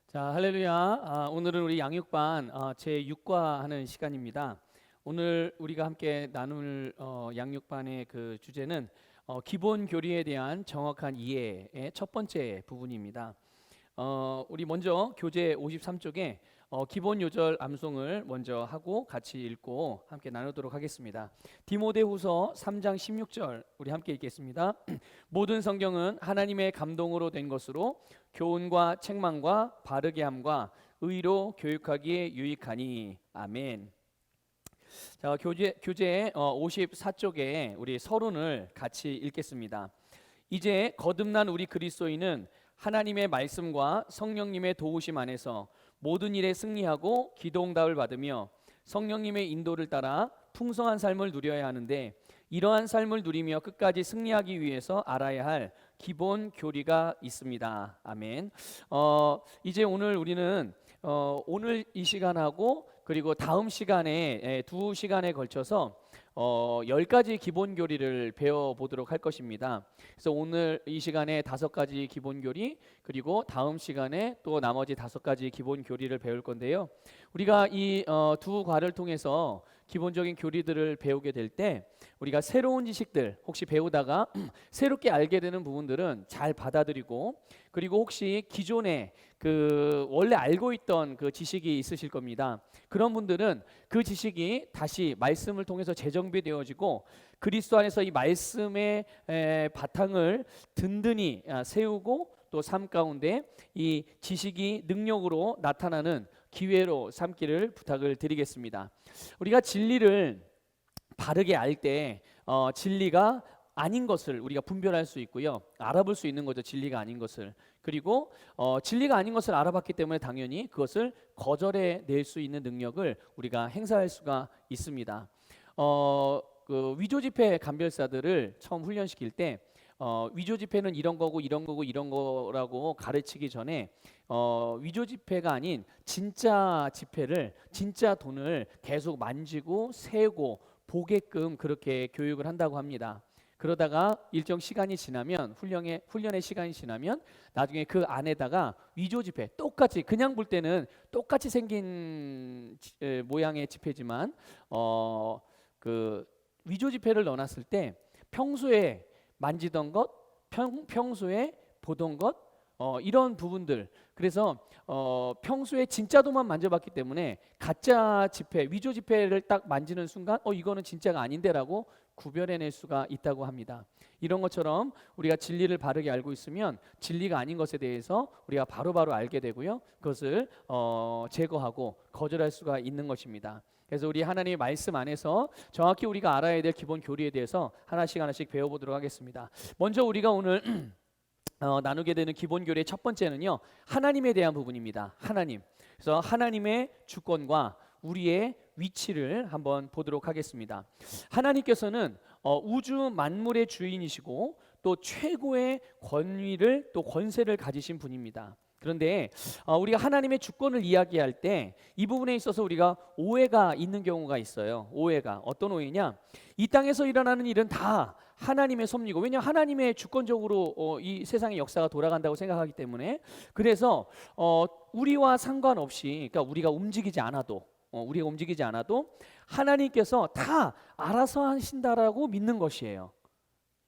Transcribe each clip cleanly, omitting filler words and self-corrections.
자, 할렐루야. 오늘은 우리 양육반 제6과 하는 시간입니다. 오늘 우리가 함께 나눌 양육반의 그 주제는 기본 교리에 대한 정확한 이해의 첫 번째 부분입니다. 우리 먼저 교재 53쪽에 기본 요절 암송을 먼저 하고 같이 읽고 함께 나누도록 하겠습니다. 디모데후서 3장 16절 우리 함께 읽겠습니다. 모든 성경은 하나님의 감동으로 된 것으로 교훈과 책망과 바르게 함과 의로 교육하기에 유익하니. 아멘. 자, 교재 54쪽에 우리 서론을 같이 읽겠습니다. 이제 거듭난 우리 그리스도인은 하나님의 말씀과 성령님의 도우심 안에서 모든 일에 승리하고 기도응답을 받으며 성령님의 인도를 따라 풍성한 삶을 누려야 하는데, 이러한 삶을 누리며 끝까지 승리하기 위해서 알아야 할 기본 교리가 있습니다. 아멘. 이제 오늘 우리는 오늘 이 시간하고 그리고 다음 시간에 두 시간에 걸쳐서 10가지 기본 교리를 배워보도록 할 것입니다. 그래서 오늘 이 시간에 5가지 기본 교리, 그리고 다음 시간에 또 나머지 5가지 기본 교리를 배울 건데요. 우리가 이 두 과를 통해서 기본적인 교리들을 배우게 될 때 우리가 새로운 지식들 혹시 배우다가 새롭게 알게 되는 부분들은 잘 받아들이고, 그리고 혹시 기존에 그 원래 알고 있던 그 지식이 있으실 겁니다. 그런 분들은 그 지식이 다시 말씀을 통해서 재정비되어지고 그리스도 안에서 이 말씀의 바탕을 든든히 세우고 또 삶 가운데 이 지식이 능력으로 나타나는 기회로 삼기를 부탁을 드리겠습니다. 우리가 진리를 바르게 알 때 진리가 아닌 것을 우리가 분별할 수 있고요, 알아볼 수 있는 거죠. 진리가 아닌 것을. 그리고 진리가 아닌 것을 알아봤기 때문에 당연히 그것을 거절해 낼 수 있는 능력을 우리가 행사할 수가 있습니다. 그 위조 지폐 감별사들을 처음 훈련시킬 때 위조 지폐는 이런 거고 이런 거고 이런 거라고 가르치기 전에 위조 지폐가 아닌 진짜 지폐를, 진짜 돈을 계속 만지고 세고 보게끔 그렇게 교육을 한다고 합니다. 그러다가 일정 시간이 지나면, 훈련의 시간이 지나면 나중에 그 안에다가 위조 지폐, 똑같이 그냥 볼 때는 똑같이 생긴 모양의 지폐지만 그 위조 지폐를 넣어놨을 때 평소에 만지던 것, 평소에 보던 것, 이런 부분들, 그래서 평소에 진짜 돈만 만져봤기 때문에 가짜 지폐, 위조 지폐를 딱 만지는 순간 이거는 진짜가 아닌데라고 구별해낼 수가 있다고 합니다. 이런 것처럼 우리가 진리를 바르게 알고 있으면 진리가 아닌 것에 대해서 우리가 바로바로 알게 되고요, 그것을 제거하고 거절할 수가 있는 것입니다. 그래서 우리 하나님의 말씀 안에서 정확히 우리가 알아야 될 기본 교리에 대해서 하나씩 배워보도록 하겠습니다. 먼저 우리가 오늘 나누게 되는 기본 교리의 첫 번째는요, 하나님에 대한 부분입니다. 하나님. 그래서 하나님의 주권과 우리의 위치를 한번 보도록 하겠습니다. 하나님께서는 우주 만물의 주인이시고 또 최고의 권위를, 또 권세를 가지신 분입니다. 그런데 우리가 하나님의 주권을 이야기할 때 이 부분에 있어서 우리가 오해가 있는 경우가 있어요. 오해가 어떤 오해냐? 이 땅에서 일어나는 일은 다 하나님의 섭리고, 왜냐하면 하나님의 주권적으로 이 세상의 역사가 돌아간다고 생각하기 때문에, 그래서 우리와 상관없이, 그러니까 우리가 움직이지 않아도 하나님께서 다 알아서 하신다라고 믿는 것이에요.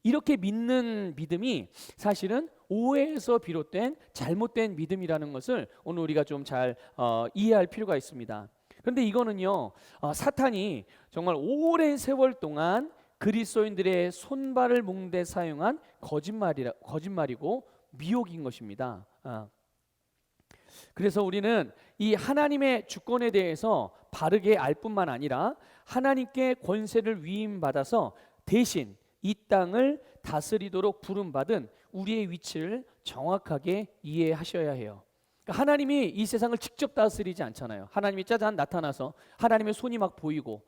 이렇게 믿는 믿음이 사실은 오해에서 비롯된 잘못된 믿음이라는 것을 오늘 우리가 좀 잘 이해할 필요가 있습니다. 그런데 이거는요, 사탄이 정말 오랜 세월 동안 그리스도인들의 손발을 묶되 사용한 거짓말이고 미혹인 것입니다. 그래서 우리는 이 하나님의 주권에 대해서 바르게 알 뿐만 아니라 하나님께 권세를 위임받아서 대신 이 땅을 다스리도록 부름받은 우리의 위치를 정확하게 이해하셔야 해요. 그러니까 하나님이 이 세상을 직접 다스리지 않잖아요. 하나님이 짜잔 나타나서 하나님의 손이 막 보이고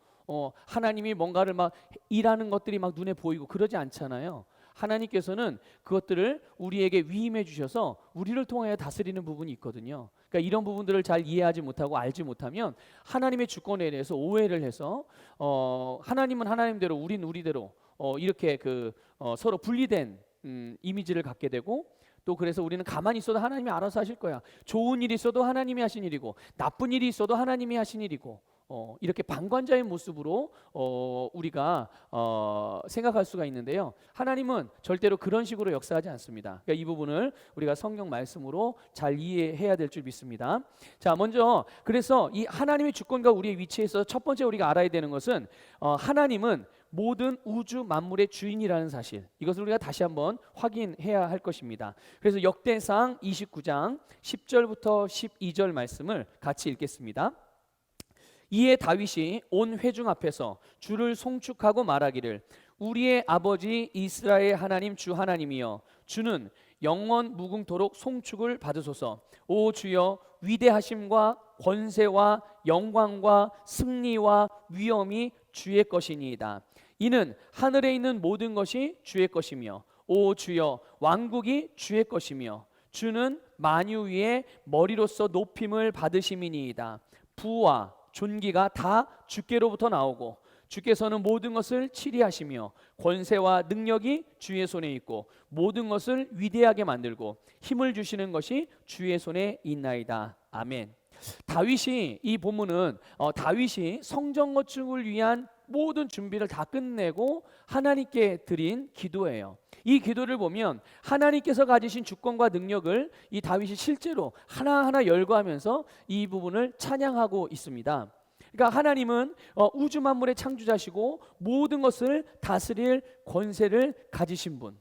하나님이 뭔가를 막 일하는 것들이 막 눈에 보이고 그러지 않잖아요. 하나님께서는 그것들을 우리에게 위임해 주셔서 우리를 통하여 다스리는 부분이 있거든요. 그러니까 이런 부분들을 잘 이해하지 못하고 알지 못하면 하나님의 주권에 대해서 오해를 해서 하나님은 하나님대로 우린 우리대로 이렇게 서로 분리된 이미지를 갖게 되고, 또 그래서 우리는 가만히 있어도 하나님이 알아서 하실 거야. 좋은 일이 있어도 하나님이 하신 일이고 나쁜 일이 있어도 하나님이 하신 일이고 이렇게 방관자의 모습으로 우리가 생각할 수가 있는데요. 하나님은 절대로 그런 식으로 역사하지 않습니다. 그러니까 이 부분을 우리가 성경 말씀으로 잘 이해해야 될 줄 믿습니다. 자, 먼저 그래서 이 하나님의 주권과 우리의 위치에 있어서 첫 번째 우리가 알아야 되는 것은 하나님은 모든 우주 만물의 주인이라는 사실, 이것을 우리가 다시 한번 확인해야 할 것입니다. 그래서 역대상 29장 10절부터 12절 말씀을 같이 읽겠습니다. 이에 다윗이 온 회중 앞에서 주를 송축하고 말하기를, 우리의 아버지 이스라엘 하나님 주 하나님이여, 주는 영원 무궁토록 송축을 받으소서. 오 주여, 위대하심과 권세와 영광과 승리와 위엄이 주의 것이니이다. 이는 하늘에 있는 모든 것이 주의 것이며, 오 주여, 왕국이 주의 것이며, 주는 만유 위에 머리로서 높임을 받으심이니이다. 부와 존귀가 다 주께로부터 나오고 주께서는 모든 것을 치리하시며 권세와 능력이 주의 손에 있고 모든 것을 위대하게 만들고 힘을 주시는 것이 주의 손에 있나이다. 아멘. 다윗이, 이 본문은 다윗이 성전 건축을 위한 모든 준비를 다 끝내고 하나님께 드린 기도예요. 이 기도를 보면 하나님께서 가지신 주권과 능력을 이 다윗이 실제로 하나하나 열거하면서 이 부분을 찬양하고 있습니다. 그러니까 하나님은 우주 만물의 창조자시고 모든 것을 다스릴 권세를 가지신 분,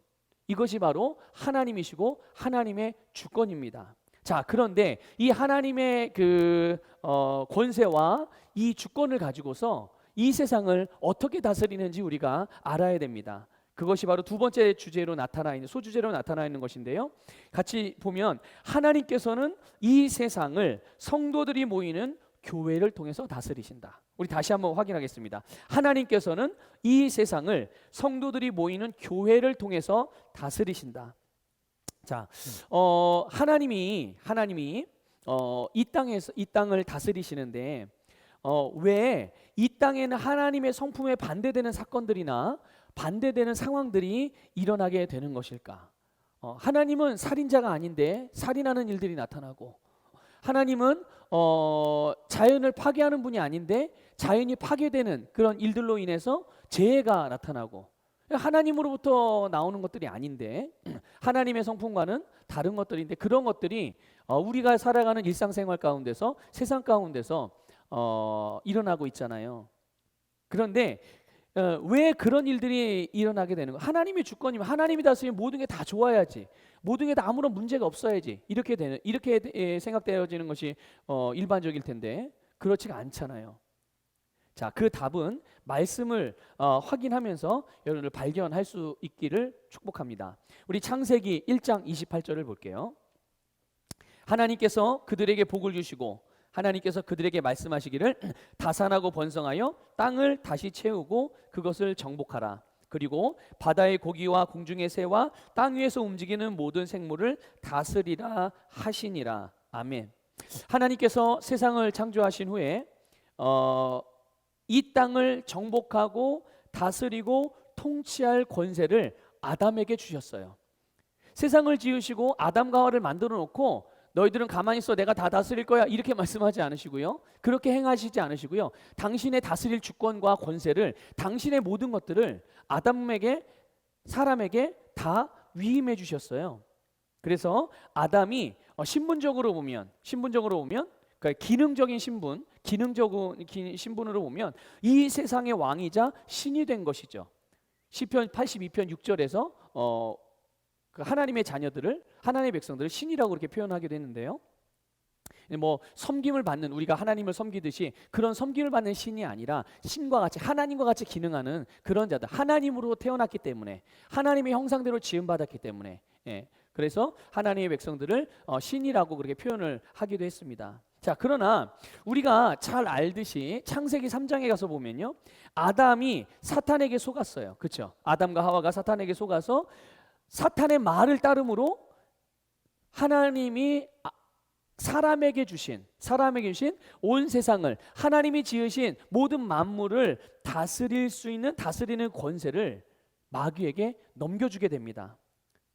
이것이 바로 하나님이시고 하나님의 주권입니다. 자, 그런데 이 하나님의 권세와 이 주권을 가지고서 이 세상을 어떻게 다스리는지 우리가 알아야 됩니다. 그것이 바로 두 번째 주제로 나타나 있는, 소주제로 나타나 있는 것인데요. 같이 보면 하나님께서는 이 세상을 성도들이 모이는 교회를 통해서 다스리신다. 우리 다시 한번 확인하겠습니다. 하나님께서는 이 세상을 성도들이 모이는 교회를 통해서 다스리신다. 자, 하나님이 이 땅을 다스리시는데 왜 이 땅에는 하나님의 성품에 반대되는 사건들이나 반대되는 상황들이 일어나게 되는 것일까? 하나님은 살인자가 아닌데 살인하는 일들이 나타나고, 하나님은 자연을 파괴하는 분이 아닌데 자연이 파괴되는 그런 일들로 인해서 재해가 나타나고, 하나님으로부터 나오는 것들이 아닌데 하나님의 성품과는 다른 것들인데, 그런 것들이 우리가 살아가는 일상생활 가운데서, 세상 가운데서 일어나고 있잖아요. 그런데 왜 그런 일들이 일어나게 되는 거? 하나님의 주권이면, 하나님이 다스리면 모든 게 다 좋아야지, 모든 게 다 아무런 문제가 없어야지, 이렇게 생각되어지는 것이 일반적일 텐데 그렇지가 않잖아요. 자, 그 답은 말씀을 확인하면서 여러분들 발견할 수 있기를 축복합니다. 우리 창세기 1장 28절을 볼게요. 하나님께서 그들에게 복을 주시고 하나님께서 그들에게 말씀하시기를, 다산하고 번성하여 땅을 다시 채우고 그것을 정복하라. 그리고 바다의 고기와 공중의 새와 땅 위에서 움직이는 모든 생물을 다스리라 하시니라. 아멘. 하나님께서 세상을 창조하신 후에 이 땅을 정복하고 다스리고 통치할 권세를 아담에게 주셨어요. 세상을 지으시고 아담과 하와를 만들어 놓고 너희들은 가만히 있어, 내가 다 다스릴 거야, 이렇게 말씀하지 않으시고요, 그렇게 행하시지 않으시고요, 당신의 다스릴 주권과 권세를, 당신의 모든 것들을 아담에게, 사람에게 다 위임해 주셨어요. 그래서 아담이 신분적으로 보면 그러니까 기능적인 신분으로 보면 이 세상의 왕이자 신이 된 것이죠. 시편 82편 6절에서 하나님의 자녀들을, 하나님의 백성들을 신이라고 그렇게 표현하기도 했는데요. 뭐 섬김을 받는, 우리가 하나님을 섬기듯이 그런 섬김을 받는 신이 아니라 신과 같이, 하나님과 같이 기능하는 그런 자들, 하나님으로 태어났기 때문에, 하나님의 형상대로 지음받았기 때문에, 그래서 하나님의 백성들을 신이라고 그렇게 표현을 하기도 했습니다. 자, 그러나 우리가 잘 알듯이 창세기 3장에 가서 보면요, 아담이 사탄에게 속았어요. 그렇죠? 아담과 하와가 사탄에게 속아서 사탄의 말을 따름으로 하나님이 사람에게 주신 온 세상을, 하나님이 지으신 모든 만물을 다스릴 수 있는, 다스리는 권세를 마귀에게 넘겨주게 됩니다.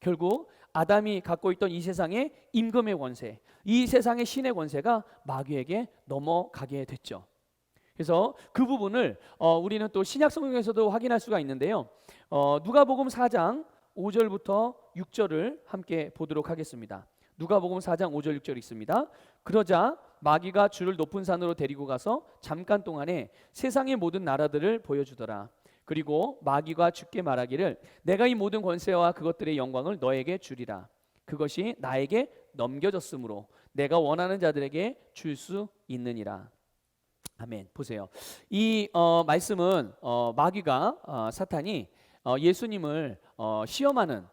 결국 아담이 갖고 있던 이 세상의 임금의 권세, 이 세상의 신의 권세가 마귀에게 넘어가게 됐죠. 그래서 그 부분을 우리는 또 신약 성경에서도 확인할 수가 있는데요. 누가복음 4장 5절부터 6절을 함께 보도록 하겠습니다. 누가복음 4장 5절 6절 있습니다. 그러자 마귀가 주를 높은 산으로 데리고 가서 잠깐 동안에 세상의 모든 나라들을 보여주더라. 그리고 마귀가 주께 말하기를 내가 이 모든 권세와 그것들의 영광을 너에게 주리라. 그것이 나에게 넘겨졌으므로 내가 원하는 자들에게 줄 수 있느니라. 아멘. 보세요. 이 말씀은 마귀가 사탄이 예수님을 시험하는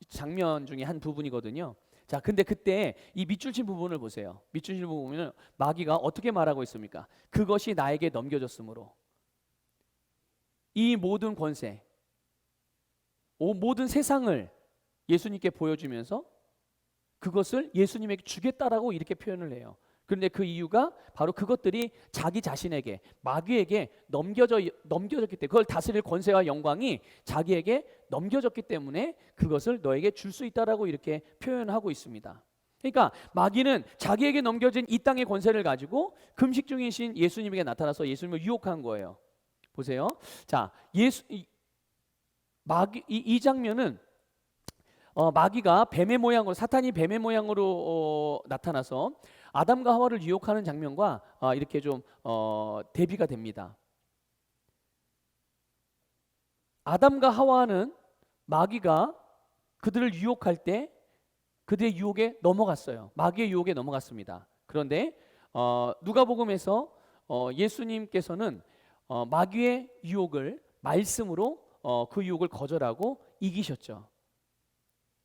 장면 중에 한 부분이거든요. 자, 근데 그때 이 밑줄 친 부분을 보세요. 밑줄 친 부분을 마귀가 어떻게 말하고 있습니까? 그것이 나에게 넘겨졌으므로. 이 모든 권세, 모든 세상을 예수님께 보여주면서 그것을 예수님에게 주겠다라고 이렇게 표현을 해요. 그런데 그 이유가 바로 그것들이 자기 자신에게, 마귀에게 넘겨졌기 때문에, 그걸 다스릴 권세와 영광이 자기에게 넘겨졌기 때문에 그것을 너에게 줄 수 있다라고 이렇게 표현하고 있습니다. 그러니까 마귀는 자기에게 넘겨진 이 땅의 권세를 가지고 금식 중이신 예수님에게 나타나서 예수님을 유혹한 거예요. 보세요. 자, 이 장면은 마귀가 뱀의 모양으로, 사탄이 뱀의 모양으로 나타나서 아담과 하와를 유혹하는 장면과 이렇게 좀 대비가 됩니다. 아담과 하와는 마귀가 그들을 유혹할 때 그들의 유혹에 넘어갔어요. 마귀의 유혹에 넘어갔습니다. 그런데 누가복음에서 예수님께서는 마귀의 유혹을 말씀으로 그 유혹을 거절하고 이기셨죠.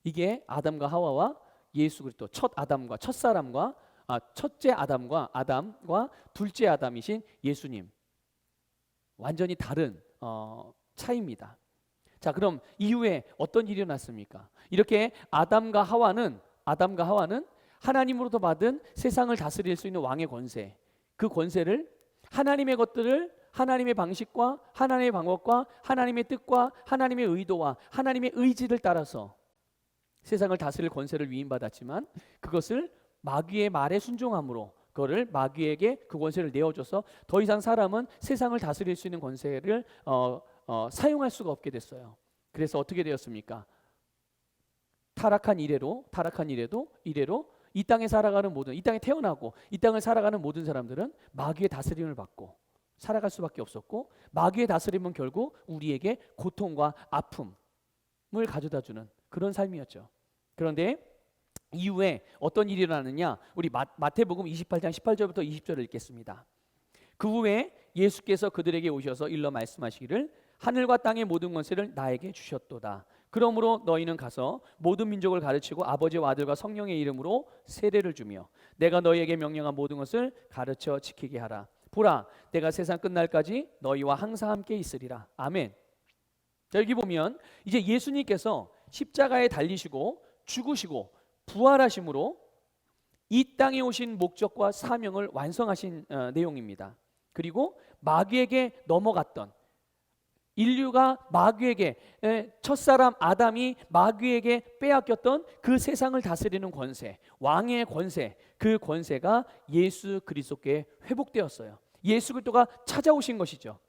이게 아담과 하와와 예수 그리스도, 첫째 아담과 둘째 아담이신 예수님, 완전히 다른 차이입니다. 자, 그럼 이후에 어떤 일이 일어났습니까? 이렇게 아담과 하와는 하나님으로부터 받은 세상을 다스릴 수 있는 왕의 권세, 그 권세를 하나님의 것들을 하나님의 방식과 하나님의 방법과 하나님의 뜻과 하나님의 의도와 하나님의 의지를 따라서 세상을 다스릴 권세를 위임받았지만 그것을 마귀의 말에 순종함으로 그거를 마귀에게 그 권세를 내어줘서 더 이상 사람은 세상을 다스릴 수 있는 권세를 사용할 수가 없게 됐어요. 그래서 어떻게 되었습니까? 타락한 이래로 이 땅에 살아가는 모든, 이 땅에 태어나고 이 땅을 살아가는 모든 사람들은 마귀의 다스림을 받고 살아갈 수밖에 없었고, 마귀의 다스림은 결국 우리에게 고통과 아픔을 가져다주는 그런 삶이었죠. 그런데 이후에 어떤 일이 일어나느냐? 우리 마태복음 28장 18절부터 20절을 읽겠습니다. 그 후에 예수께서 그들에게 오셔서 일러 말씀하시기를 하늘과 땅의 모든 권세를 나에게 주셨도다. 그러므로 너희는 가서 모든 민족을 가르치고 아버지와 아들과 성령의 이름으로 세례를 주며 내가 너희에게 명령한 모든 것을 가르쳐 지키게 하라. 보라, 내가 세상 끝날까지 너희와 항상 함께 있으리라. 아멘. 자, 여기 보면 이제 예수님께서 십자가에 달리시고 죽으시고 부활하심으로 이 땅에 오신 목적과 사명을 완성하신 내용입니다. 그리고 마귀에게 넘어갔던, 인류가 마귀에게, 첫사람 아담이 마귀에게 빼앗겼던 그 세상을 다스리는 권세, 왕의 권세, 그 권세가 예수 그리스도께 회복되었어요. 예수 그리스도가 찾아오신 것이죠.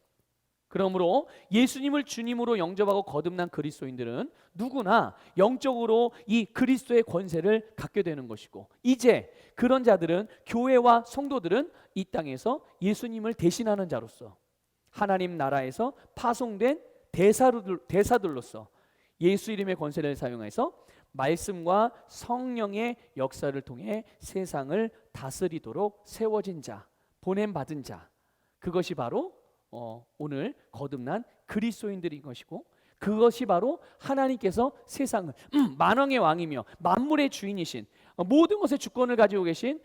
그러므로 예수님을 주님으로 영접하고 거듭난 그리스도인들은 누구나 영적으로 이 그리스도의 권세를 갖게 되는 것이고, 이제 그런 자들은, 교회와 성도들은 이 땅에서 예수님을 대신하는 자로서 하나님 나라에서 파송된 대사들로서 예수 이름의 권세를 사용해서 말씀과 성령의 역사를 통해 세상을 다스리도록 세워진 자, 보냄받은 자, 그것이 바로 오늘 거듭난 그리스도인들인 것이고, 그것이 바로 하나님께서 세상을 만왕의 왕이며 만물의 주인이신 모든 것의 주권을 가지고 계신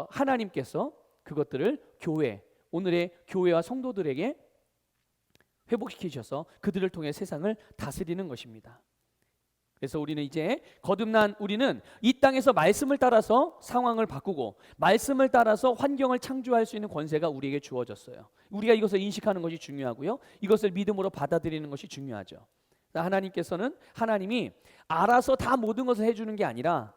하나님께서 그것들을 교회, 오늘의 교회와 성도들에게 회복시키셔서 그들을 통해 세상을 다스리는 것입니다. 그래서 우리는 이제 거듭난 우리는 이 땅에서 말씀을 따라서 상황을 바꾸고 말씀을 따라서 환경을 창조할 수 있는 권세가 우리에게 주어졌어요. 우리가 이것을 인식하는 것이 중요하고요. 이것을 믿음으로 받아들이는 것이 중요하죠. 하나님이 알아서 다 모든 것을 해주는 게 아니라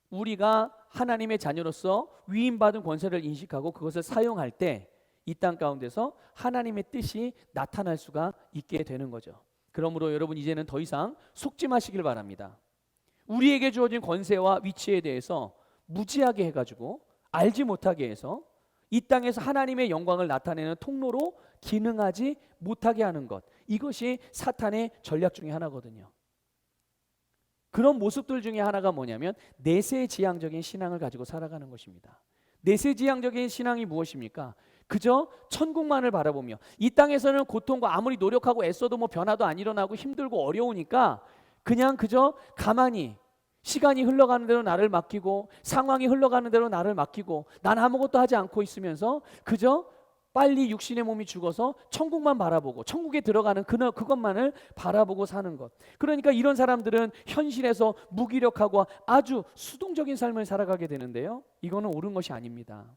우리가 하나님의 자녀로서 위임받은 권세를 인식하고 그것을 사용할 때 이 땅 가운데서 하나님의 뜻이 나타날 수가 있게 되는 거죠. 그러므로 여러분 이제는 더 이상 속지 마시길 바랍니다. 우리에게 주어진 권세와 위치에 대해서 무지하게 해가지고 알지 못하게 해서 이 땅에서 하나님의 영광을 나타내는 통로로 기능하지 못하게 하는 것, 이것이 사탄의 전략 중에 하나거든요. 그런 모습들 중에 하나가 뭐냐면 내세지향적인 신앙을 가지고 살아가는 것입니다. 내세지향적인 신앙이 무엇입니까? 그저 천국만을 바라보며 이 땅에서는 고통과 아무리 노력하고 애써도 뭐 변화도 안 일어나고 힘들고 어려우니까 그저 가만히 시간이 흘러가는 대로 나를 맡기고 상황이 흘러가는 대로 나를 맡기고 난 아무것도 하지 않고 있으면서 그저 빨리 육신의 몸이 죽어서 천국만 바라보고 천국에 들어가는 그것만을 바라보고 사는 것. 그러니까 이런 사람들은 현실에서 무기력하고 아주 수동적인 삶을 살아가게 되는데요, 이거는 옳은 것이 아닙니다.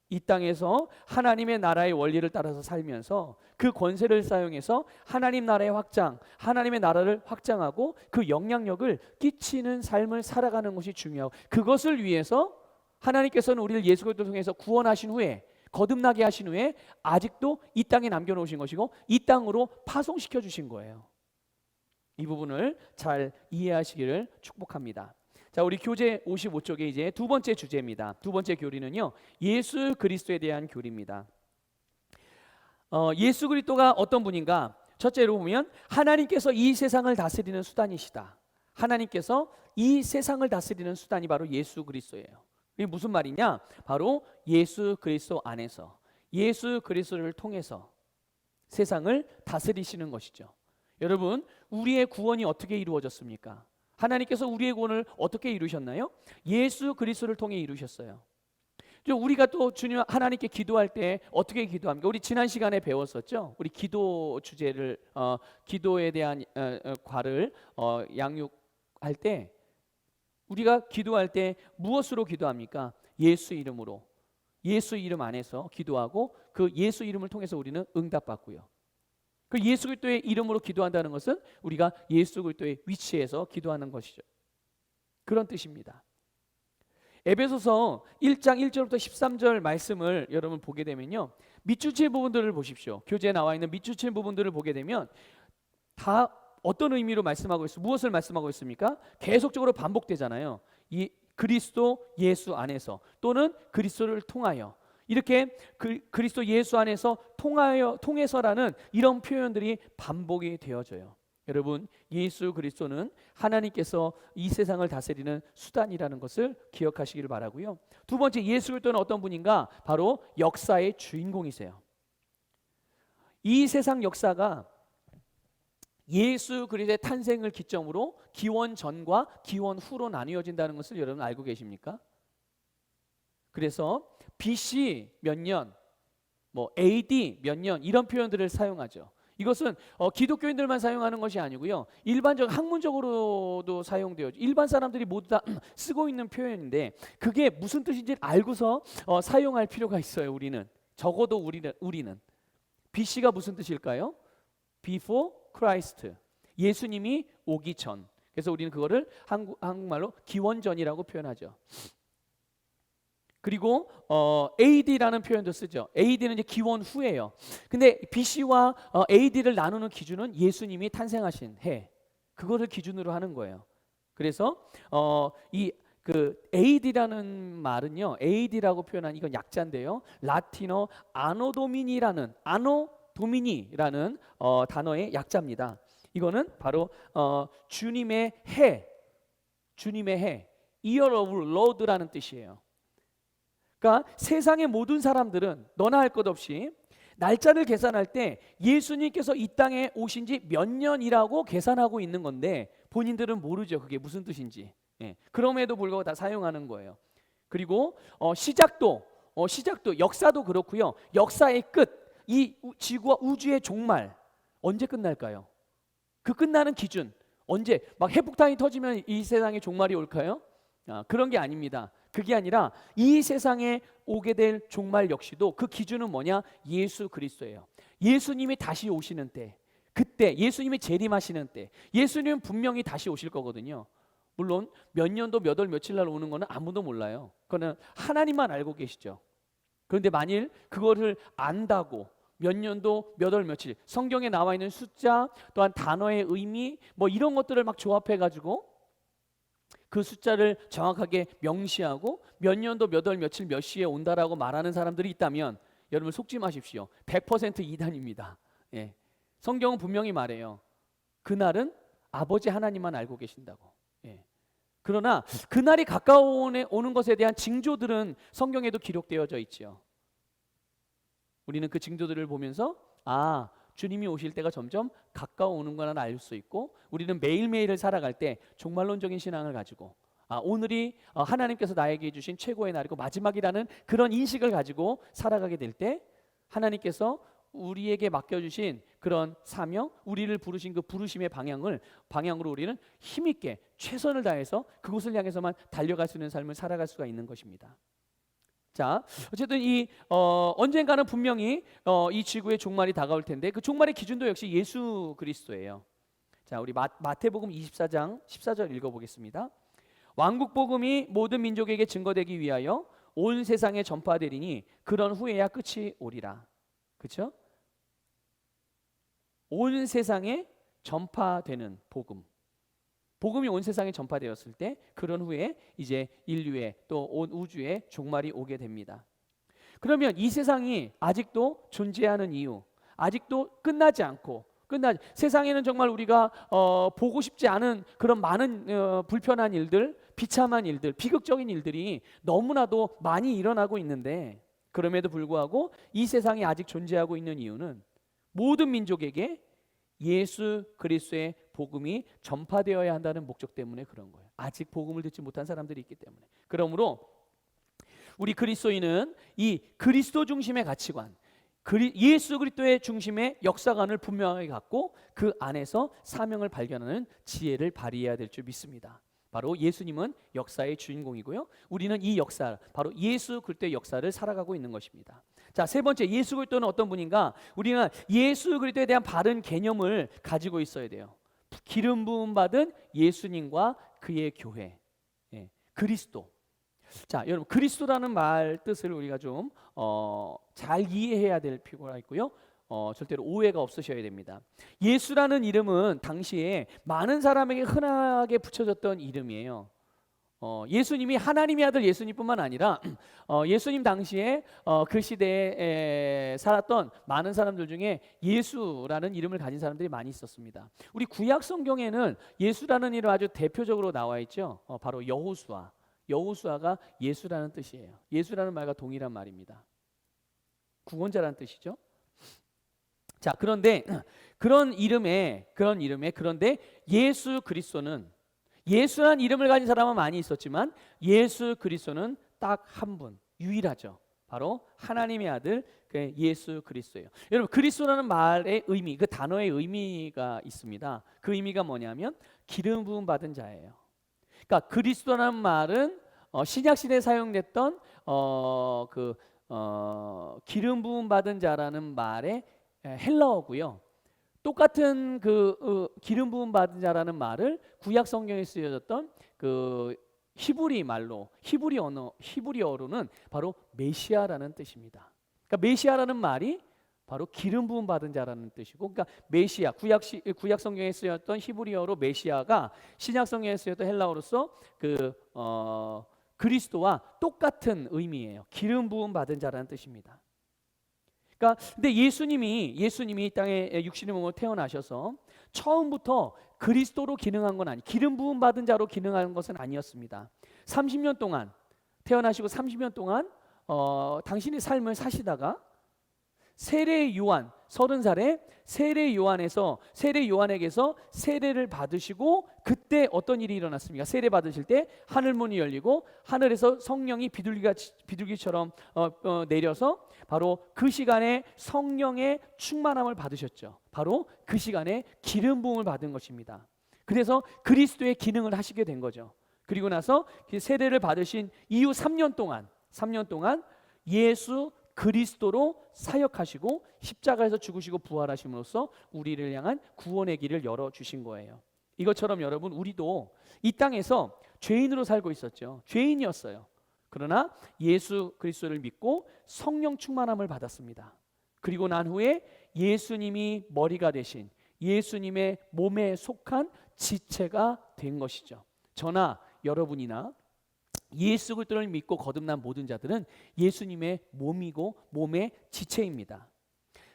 이 땅에서 하나님의 나라의 원리를 따라서 살면서 그 권세를 사용해서 하나님 나라의 확장, 하나님의 나라를 확장하고 그 영향력을 끼치는 삶을 살아가는 것이 중요하고, 그것을 위해서 하나님께서는 우리를 예수 그리스도를 통해서 구원하신 후에 거듭나게 하신 후에 아직도 이 땅에 남겨놓으신 것이고 이 땅으로 파송시켜 주신 거예요. 이 부분을 잘 이해하시기를 축복합니다. 자, 우리 교재 55쪽에 이제 두 번째 주제입니다. 두 번째 교리는요, 예수 그리스도에 대한 교리입니다. 예수 그리스도가 어떤 분인가? 첫째로 보면 하나님께서 이 세상을 다스리는 수단이시다. 하나님께서 이 세상을 다스리는 수단이 바로 예수 그리스도예요. 이게 무슨 말이냐? 바로 예수 그리스도 안에서 예수 그리스도를 통해서 세상을 다스리시는 것이죠. 여러분, 우리의 구원이 어떻게 이루어졌습니까? 하나님께서 우리의 구원을 어떻게 이루셨나요? 예수 그리스도를 통해 이루셨어요. 우리가 또 주님 하나님께 기도할 때 어떻게 기도합니까? 우리 지난 시간에 배웠었죠. 우리 기도 주제를 기도에 대한 과를 양육할 때 우리가 기도할 때 무엇으로 기도합니까? 예수 이름으로, 예수 이름 안에서 기도하고 그 예수 이름을 통해서 우리는 응답받고요. 그 예수 그리스도의 이름으로 기도한다는 것은 우리가 예수 그리스도의 위치에서 기도하는 것이죠. 그런 뜻입니다. 에베소서 1장 1절부터 13절 말씀을 여러분 보게 되면요, 밑줄칠 부분들을 보십시오. 교재에 나와 있는 밑줄칠 부분들을 보게 되면 다 어떤 의미로 말씀하고 있습니까? 무엇을 말씀하고 있습니까? 계속적으로 반복되잖아요. 이 그리스도 예수 안에서 또는 그리스도를 통하여, 이렇게 그리스도 예수 안에서 통해서라는 이런 표현들이 반복이 되어져요. 여러분, 예수 그리스도는 하나님께서 이 세상을 다스리는 수단이라는 것을 기억하시기를 바라고요. 두 번째, 예수 그리스도는 어떤 분인가? 바로 역사의 주인공이세요. 이 세상 역사가 예수 그리스도의 탄생을 기점으로 기원 전과 기원 후로 나뉘어진다는 것을 여러분 알고 계십니까? 그래서 BC 몇 년, AD 몇 년 이런 표현들을 사용하죠. 이것은 기독교인들만 사용하는 것이 아니고요, 일반적 학문적으로도 사용되어죠. 일반 사람들이 모두 다 쓰고 있는 표현인데 그게 무슨 뜻인지 알고서 사용할 필요가 있어요. 우리는 적어도 우리는 BC가 무슨 뜻일까요? Before Christ, 예수님이 오기 전. 그래서 우리는 그거를 한국말로 기원전이라고 표현하죠. 그리고 AD라는 표현도 쓰죠. AD는 이제 기원 후예요. 근데 BC와 AD를 나누는 기준은 예수님이 탄생하신 해, 그거를 기준으로 하는 거예요. 그래서 그 AD라는 말은요, AD라고 표현한 이건 약자인데요, 라틴어 아노도미니라는 단어의 약자입니다. 이거는 바로 주님의 해, Year of Lord라는 뜻이에요. 그러니까 세상의 모든 사람들은 너나 할 것 없이 날짜를 계산할 때 예수님께서 이 땅에 오신 지 몇 년이라고 계산하고 있는 건데 본인들은 모르죠. 그게 무슨 뜻인지. 예. 그럼에도 불구하고 다 사용하는 거예요. 그리고 시작도 역사도 그렇고요. 역사의 끝, 이 지구와 우주의 종말 언제 끝날까요? 그 끝나는 기준 언제? 막 핵폭탄이 터지면 이 세상에 종말이 올까요? 그런 게 아닙니다. 그게 아니라 이 세상에 오게 될 종말 역시도 그 기준은 뭐냐? 예수 그리스도예요. 예수님이 다시 오시는 때, 그때 예수님이 재림하시는 때, 예수님은 분명히 다시 오실 거거든요. 물론 몇 년도 몇 월 며칠 날 오는 거는 아무도 몰라요. 그거는 하나님만 알고 계시죠. 그런데 만일 그거를 안다고 몇 년도 몇 월 며칠, 성경에 나와 있는 숫자 또한 단어의 의미 뭐 이런 것들을 막 조합해 가지고 그 숫자를 정확하게 명시하고 몇 년도 몇 월 며칠 몇 시에 온다라고 말하는 사람들이 있다면 여러분 속지 마십시오. 100% 이단입니다. 예. 성경은 분명히 말해요. 그날은 아버지 하나님만 알고 계신다고. 예. 그러나 그날이 가까워 오는 것에 대한 징조들은 성경에도 기록되어져 있죠. 우리는 그 징조들을 보면서 주님이 오실 때가 점점 가까워 오는구나 알 수 있고, 우리는 매일매일을 살아갈 때 종말론적인 신앙을 가지고 오늘이 하나님께서 나에게 주신 최고의 날이고 마지막이라는 그런 인식을 가지고 살아가게 될 때 하나님께서 우리에게 맡겨주신 그런 사명, 우리를 부르신 그 부르심의 방향으로 우리는 힘있게 최선을 다해서 그곳을 향해서만 달려갈 수 있는 삶을 살아갈 수가 있는 것입니다. 자, 어쨌든 언젠가는 분명히 이 지구의 종말이 다가올 텐데 그 종말의 기준도 역시 예수 그리스도예요. 자, 우리 마태복음 24장 14절 읽어보겠습니다. 왕국 복음이 모든 민족에게 증거되기 위하여 온 세상에 전파되리니 그런 후에야 끝이 오리라. 그렇죠? 온 세상에 전파되는 복음이 온 세상에 전파되었을 때 그런 후에 이제 인류의 또 온 우주의 종말이 오게 됩니다. 그러면 이 세상이 아직도 존재하는 이유, 아직도 끝나지 않고 세상에는 정말 우리가 보고 싶지 않은 그런 많은 불편한 일들, 비참한 일들, 비극적인 일들이 너무나도 많이 일어나고 있는데 그럼에도 불구하고 이 세상이 아직 존재하고 있는 이유는 모든 민족에게 예수 그리스도의 복음이 전파되어야 한다는 목적 때문에 그런 거예요. 아직 복음을 듣지 못한 사람들이 있기 때문에. 그러므로 우리 그리스도인은 이 그리스도 중심의 가치관, 예수 그리스도의 중심의 역사관을 분명하게 갖고 그 안에서 사명을 발견하는 지혜를 발휘해야 될 줄 믿습니다. 바로 예수님은 역사의 주인공이고요. 우리는 이 역사, 바로 예수 그리스도의 역사를 살아가고 있는 것입니다. 자, 세 번째, 예수 그리스도는 어떤 분인가? 우리는 예수 그리스도에 대한 바른 개념을 가지고 있어야 돼요. 기름 부음 받은 예수님과 그의 교회, 그리스도. 자, 여러분, 그리스도라는 말 뜻을 우리가 좀 잘 이해해야 될 필요가 있고요. 절대로 오해가 없으셔야 됩니다. 예수라는 이름은 당시에 많은 사람에게 흔하게 붙여졌던 이름이에요. 예수님이 하나님의 아들 예수님뿐만 아니라 예수님 당시에 그 시대에 살았던 많은 사람들 중에 예수라는 이름을 가진 사람들이 많이 있었습니다. 우리 구약 성경에는 예수라는 이름 아주 대표적으로 나와 있죠. 바로 여호수아가 예수라는 뜻이에요. 예수라는 말과 동일한 말입니다. 구원자라는 뜻이죠. 자, 그런데 그런 이름에 그런데 예수 그리스도는, 예수라는 이름을 가진 사람은 많이 있었지만 예수 그리스도는 딱 한 분, 유일하죠. 바로 하나님의 아들 예수 그리스도예요. 여러분, 그리스도라는 말의 의미, 그 단어의 의미가 있습니다. 그 의미가 뭐냐면 기름 부음 받은 자예요. 그러니까 그리스도라는 말은 신약 시대에 사용됐던 기름 부음 받은 자라는 말의 헬라어고요. 똑같은 기름 부음 받은 자라는 말을 구약 성경에 쓰여졌던 그 히브리어로는 바로 메시아라는 뜻입니다. 그러니까 메시아라는 말이 바로 기름 부음 받은 자라는 뜻이고, 그러니까 메시아, 구약 성경에 쓰였던 히브리어로 메시아가 신약 성경에 쓰였던 헬라어로서 그리스도와 똑같은 의미예요. 기름 부음 받은 자라는 뜻입니다. 그러니까 근데 예수님이 이 땅에 육신의 몸으로 태어나셔서 처음부터 그리스도로 기능한 건 기름 부음 받은 자로 기능한 것은 아니었습니다. 30년 동안 태어나시고 30년 동안 당신의 삶을 사시다가 세례 요한 30살에 세례 요한에게서 세례를 받으시고 그때 어떤 일이 일어났습니까? 세례 받으실 때 하늘문이 열리고 하늘에서 성령이 비둘기처럼 내려서 바로 그 시간에 성령의 충만함을 받으셨죠. 바로 그 시간에 기름 부음을 받은 것입니다. 그래서 그리스도의 기능을 하시게 된 거죠. 그리고 나서 세례를 받으신 이후 3년 동안 예수 그리스도로 사역하시고 십자가에서 죽으시고 부활하심으로써 우리를 향한 구원의 길을 열어주신 거예요. 이것처럼 여러분, 우리도 이 땅에서 죄인으로 살고 있었죠. 죄인이었어요. 그러나 예수 그리스도를 믿고 성령 충만함을 받았습니다. 그리고 난 후에 예수님이 머리가 되신 예수님의 몸에 속한 지체가 된 것이죠. 저나 여러분이나 예수 그리스도를 믿고 거듭난 모든 자들은 예수님의 몸이고 몸의 지체입니다.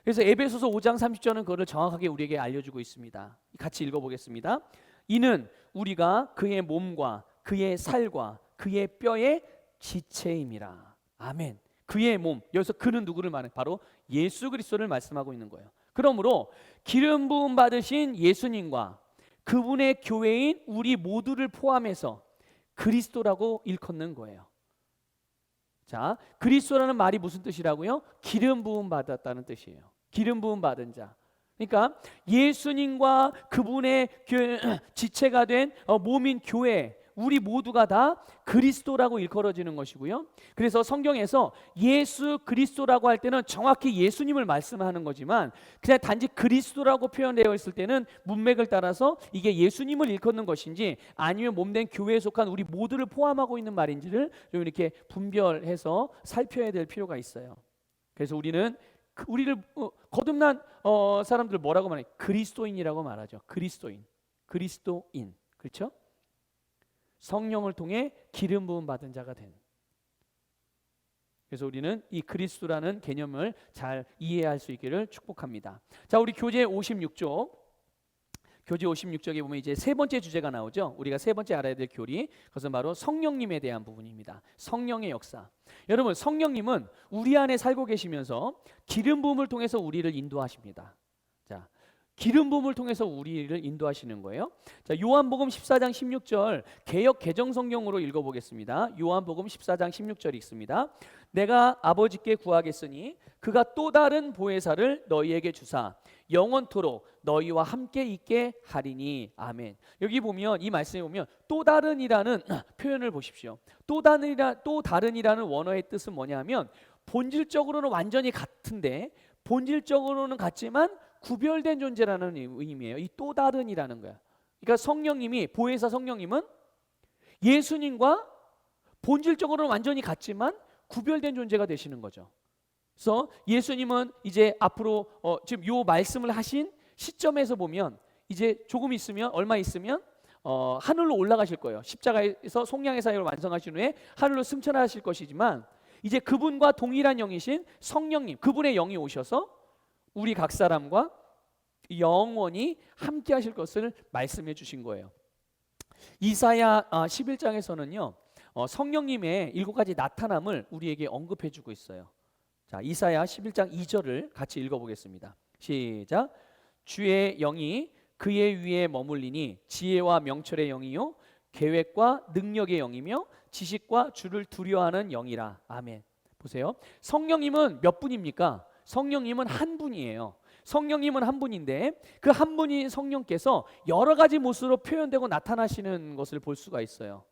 그래서 에베소서 5장 30절은 그것을 정확하게 우리에게 알려주고 있습니다. 같이 읽어보겠습니다. 이는 우리가 그의 몸과 그의 살과 그의 뼈의 지체임이라. 아멘. 그의 몸, 여기서 그는 누구를 말해? 바로 예수 그리스도를 말씀하고 있는 거예요. 그러므로 기름 부음 받으신 예수님과 그분의 교회인 우리 모두를 포함해서 그리스도라고 일컫는 거예요. 자, 그리스도라는 말이 무슨 뜻이라고요? 기름 부음 받았다는 뜻이에요. 기름 부음 받은 자. 그러니까 예수님과 그분의 지체가 된 몸인 교회, 우리 모두가 다 그리스도라고 일컬어지는 것이고요. 그래서 성경에서 예수 그리스도라고 할 때는 정확히 예수님을 말씀하는 거지만 그냥 단지 그리스도라고 표현되어 있을 때는 문맥을 따라서 이게 예수님을 일컫는 것인지 아니면 몸된 교회에 속한 우리 모두를 포함하고 있는 말인지를 좀 이렇게 분별해서 살펴야 될 필요가 있어요. 그래서 우리는 우리를 거듭난 사람들을 뭐라고 말해요? 그리스도인이라고 말하죠. 그리스도인. 그렇죠? 성령을 통해 기름 부음 받은 자가 된. 그래서 우리는 이 그리스도라는 개념을 잘 이해할 수 있기를 축복합니다. 자, 우리 교재 56쪽. 교재 56쪽에 보면 이제 세 번째 주제가 나오죠. 우리가 세 번째 알아야 될 교리, 그것은 바로 성령님에 대한 부분입니다. 성령의 역사. 여러분, 성령님은 우리 안에 살고 계시면서 기름 부음을 통해서 우리를 인도하십니다. 자, 기름 부음을 통해서 우리를 인도하시는 거예요. 자, 요한복음 14장 16절 개역 개정 성경으로 읽어보겠습니다. 요한복음 14장 16절 읽습니다. 내가 아버지께 구하겠으니 그가 또 다른 보혜사를 너희에게 주사 영원토록 너희와 함께 있게 하리니. 아멘. 여기 보면 이 말씀에 보면 또 다른이라는 표현을 보십시오. 또 다른이라는 원어의 뜻은 뭐냐면 본질적으로는 완전히 같은데 본질적으로는 같지만 구별된 존재라는 의미예요. 이 또 다른이라는 거야. 그러니까 성령님이, 보혜사 성령님은 예수님과 본질적으로는 완전히 같지만 구별된 존재가 되시는 거죠. 그래서 예수님은 이제 앞으로 지금 요 말씀을 하신 시점에서 보면 이제 조금 있으면, 얼마 있으면 하늘로 올라가실 거예요. 십자가에서 속량의 사역을 완성하신 후에 하늘로 승천하실 것이지만 이제 그분과 동일한 영이신 성령님, 그분의 영이 오셔서 우리 각 사람과 영원히 함께 하실 것을 말씀해 주신 거예요. 이사야 11장에서는요 성령님의 7가지 나타남을 우리에게 언급해 주고 있어요. 자, 이사야 11장 2절을 같이 읽어보겠습니다. 시작. 주의 영이 그의 위에 머물리니 지혜와 명철의 영이요 계획과 능력의 영이며 지식과 주를 두려워하는 영이라. 아멘. 보세요. 성령님은 몇 분입니까? 성령님은 한 분이에요. 성령님은 한 분인데 그 한 분인 성령께서 여러 가지 모습으로 표현되고 나타나시는 것을 볼 수가 있어요.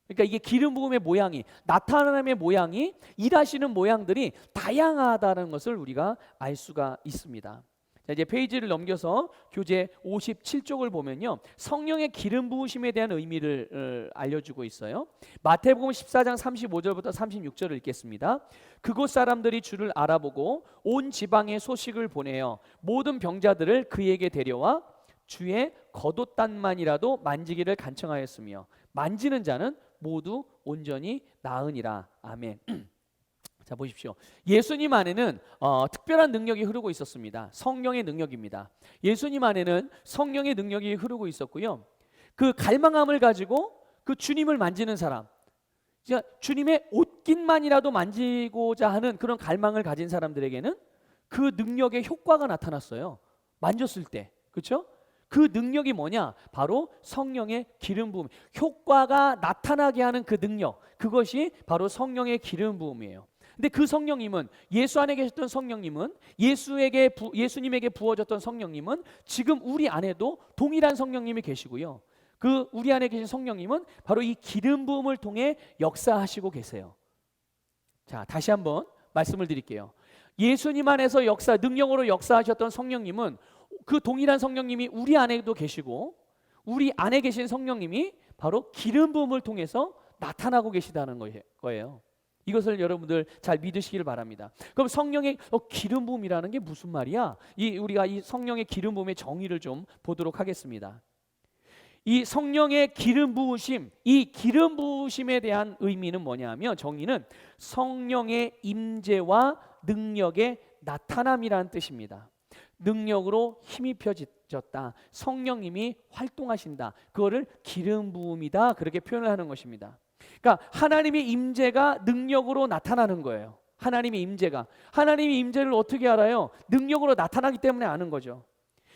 그러니까 이게 기름 부음의 모양이, 나타남의 모양이, 일하시는 모양들이 다양하다는 것을 우리가 알 수가 있습니다. 자, 이제 페이지를 넘겨서 교재 57쪽을 보면요 성령의 기름 부으심에 대한 의미를 알려주고 있어요. 마태복음 14장 35절부터 36절을 읽겠습니다. 그곳 사람들이 주를 알아보고 온 지방에 소식을 보내어 모든 병자들을 그에게 데려와 주의 겉옷단만이라도 만지기를 간청하였으며 만지는 자는 모두 온전히 나으니라. 아멘. 자, 보십시오. 예수님 안에는 특별한 능력이 흐르고 있었습니다. 성령의 능력입니다. 예수님 안에는 성령의 능력이 흐르고 있었고요. 그 갈망함을 가지고 그 주님을 만지는 사람, 주님의 옷깃만이라도 만지고자 하는 그런 갈망을 가진 사람들에게는 그 능력의 효과가 나타났어요. 만졌을 때. 그렇죠? 그 능력이 뭐냐? 바로 성령의 기름 부음. 효과가 나타나게 하는 그 능력. 그것이 바로 성령의 기름 부음이에요. 근데 그 성령님은, 예수 안에 계셨던 성령님은, 예수님에게 부어졌던 성령님은 지금 우리 안에도 동일한 성령님이 계시고요. 그 우리 안에 계신 성령님은 바로 이 기름 부음을 통해 역사하시고 계세요. 자, 다시 한번 말씀을 드릴게요. 예수님 안에서 능력으로 역사하셨던 성령님은 그 동일한 성령님이 우리 안에도 계시고, 우리 안에 계신 성령님이 바로 기름 부음을 통해서 나타나고 계시다는 거예요. 이것을 여러분들 잘 믿으시길 바랍니다. 그럼 성령의 기름 부음이라는 게 무슨 말이야? 우리가 이 성령의 기름 부음의 정의를 좀 보도록 하겠습니다. 이 성령의 기름 부으심, 이 기름 부으심에 대한 의미는 뭐냐면, 정의는 성령의 임재와 능력의 나타남이라는 뜻입니다. 능력으로 힘입혀졌다. 성령님이 활동하신다. 그거를 기름 부음이다. 그렇게 표현을 하는 것입니다. 그러니까 하나님의 임재가 능력으로 나타나는 거예요. 하나님의 임재를 어떻게 알아요? 능력으로 나타나기 때문에 아는 거죠.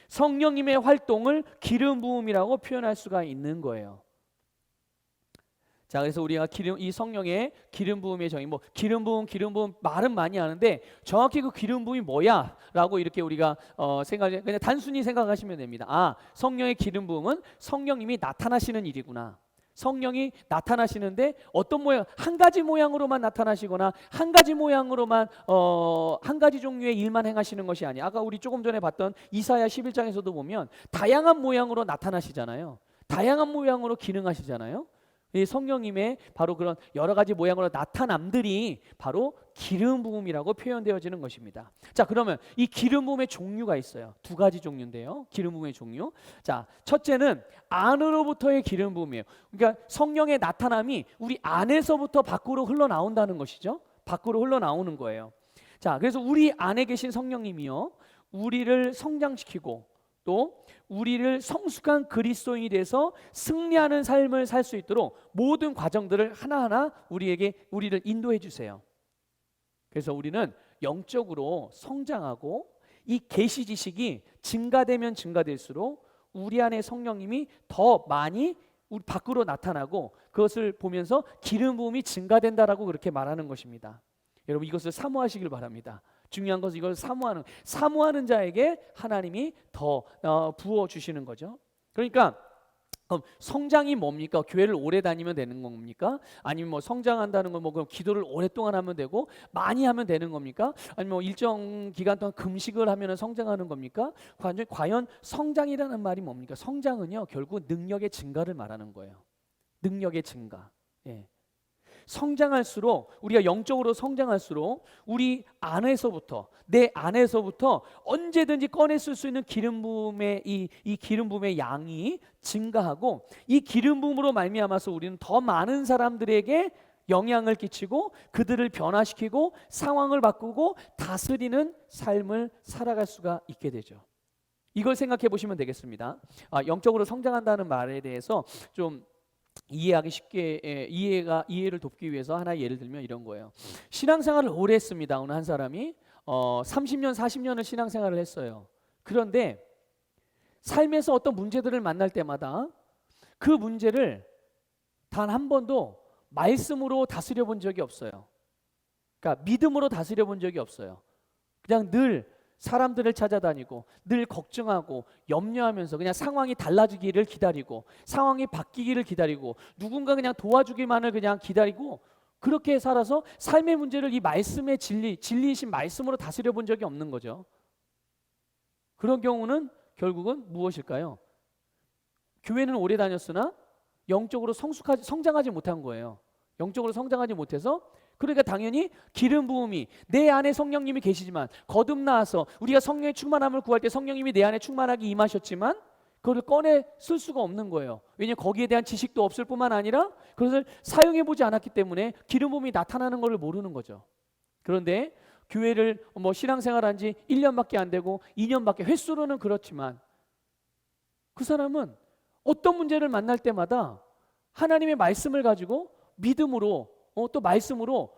성령님의 활동을 기름 부음이라고 표현할 수가 있는 거예요. 자, 그래서 우리가 이 성령의 기름 부음의 정의, 기름 부음 말은 많이 하는데 정확히 그 기름 부음이 뭐야라고 이렇게 우리가 그냥 단순히 생각하시면 됩니다. 성령의 기름 부음은 성령님이 나타나시는 일이구나. 성령이 나타나시는데 어떤 모양, 한 가지 모양으로만 나타나시거나 한 가지 모양으로만 한 가지 종류의 일만 행하시는 것이 아니야. 아까 우리 조금 전에 봤던 이사야 11장에서도 보면 다양한 모양으로 나타나시잖아요. 다양한 모양으로 기능하시잖아요. 이 성령님의 바로 그런 여러 가지 모양으로 나타남들이 바로 기름 부음이라고 표현되어지는 것입니다. 자, 그러면 이 기름 부음의 종류가 있어요. 두 가지 종류인데요. 기름 부음의 종류. 자, 첫째는 안으로부터의 기름 부음이에요. 그러니까 성령의 나타남이 우리 안에서부터 밖으로 흘러나온다는 것이죠. 밖으로 흘러나오는 거예요. 자, 그래서 우리 안에 계신 성령님이요, 우리를 성장시키고 또 우리를 성숙한 그리스도인이 돼서 승리하는 삶을 살 수 있도록 모든 과정들을 하나하나 우리를 인도해 주세요. 그래서 우리는 영적으로 성장하고 이 계시 지식이 증가되면 증가될수록 우리 안에 성령님이 더 많이 우리 밖으로 나타나고 그것을 보면서 기름 부음이 증가된다라고 그렇게 말하는 것입니다. 여러분, 이것을 사모하시길 바랍니다. 중요한 것은 이걸 사모하는 자에게 하나님이 더 부어주시는 거죠. 그러니까 성장이 뭡니까? 교회를 오래 다니면 되는 겁니까? 아니면 성장한다는 건 그럼 기도를 오랫동안 하면 되고 많이 하면 되는 겁니까? 아니면 일정 기간 동안 금식을 하면 성장하는 겁니까? 과연 성장이라는 말이 뭡니까? 성장은요, 결국 능력의 증가를 말하는 거예요. 능력의 증가. 예. 성장할수록, 우리가 영적으로 성장할수록 우리 안에서부터, 내 안에서부터 언제든지 꺼냈을 수 있는 기름 부음의 이 기름 부음의 양이 증가하고, 이 기름 부음으로 말미암아서 우리는 더 많은 사람들에게 영향을 끼치고 그들을 변화시키고 상황을 바꾸고 다스리는 삶을 살아갈 수가 있게 되죠. 이걸 생각해 보시면 되겠습니다. 영적으로 성장한다는 말에 대해서 좀 이해하기 쉽게 이해를 돕기 위해서 하나의 예를 들면 이런 거예요. 신앙생활을 오래 했습니다. 어느 한 사람이 30년 40년을 신앙생활을 했어요. 그런데 삶에서 어떤 문제들을 만날 때마다 그 문제를 단 한 번도 말씀으로 다스려 본 적이 없어요. 그러니까 믿음으로 다스려 본 적이 없어요. 그냥 늘 사람들을 찾아다니고 늘 걱정하고 염려하면서 그냥 상황이 달라지기를 기다리고 상황이 바뀌기를 기다리고 누군가 그냥 도와주기만을 그냥 기다리고 그렇게 살아서 삶의 문제를 이 말씀의 진리이신 말씀으로 다스려 본 적이 없는 거죠. 그런 경우는 결국은 무엇일까요? 교회는 오래 다녔으나 영적으로 성장하지 못한 거예요. 영적으로 성장하지 못해서, 그러니까 당연히 기름 부음이 내 안에 성령님이 계시지만 거듭나서 우리가 성령의 충만함을 구할 때 성령님이 내 안에 충만하게 임하셨지만 그걸 꺼내 쓸 수가 없는 거예요. 왜냐하면 거기에 대한 지식도 없을 뿐만 아니라 그것을 사용해 보지 않았기 때문에 기름 부음이 나타나는 것을 모르는 거죠. 그런데 교회를 신앙생활한 지 1년밖에 안 되고 2년밖에, 횟수로는 그렇지만 그 사람은 어떤 문제를 만날 때마다 하나님의 말씀을 가지고 믿음으로 또 말씀으로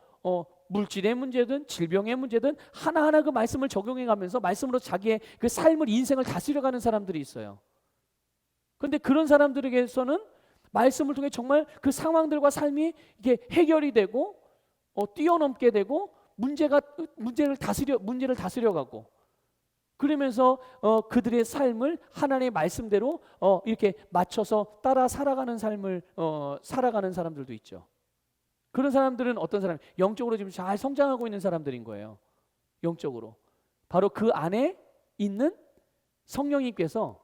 물질의 문제든 질병의 문제든 하나하나 그 말씀을 적용해 가면서 말씀으로 자기의 그 삶을 인생을 다스려가는 사람들이 있어요. 그런데 그런 사람들에게서는 말씀을 통해 정말 그 상황들과 삶이 이게 해결이 되고 뛰어넘게 되고 문제를 다스려가고 그러면서 그들의 삶을 하나님의 말씀대로 이렇게 맞춰서 따라 살아가는 삶을 살아가는 사람들도 있죠. 그런 사람들은 어떤 사람? 영적으로 지금 잘 성장하고 있는 사람들인 거예요. 영적으로. 바로 그 안에 있는 성령님께서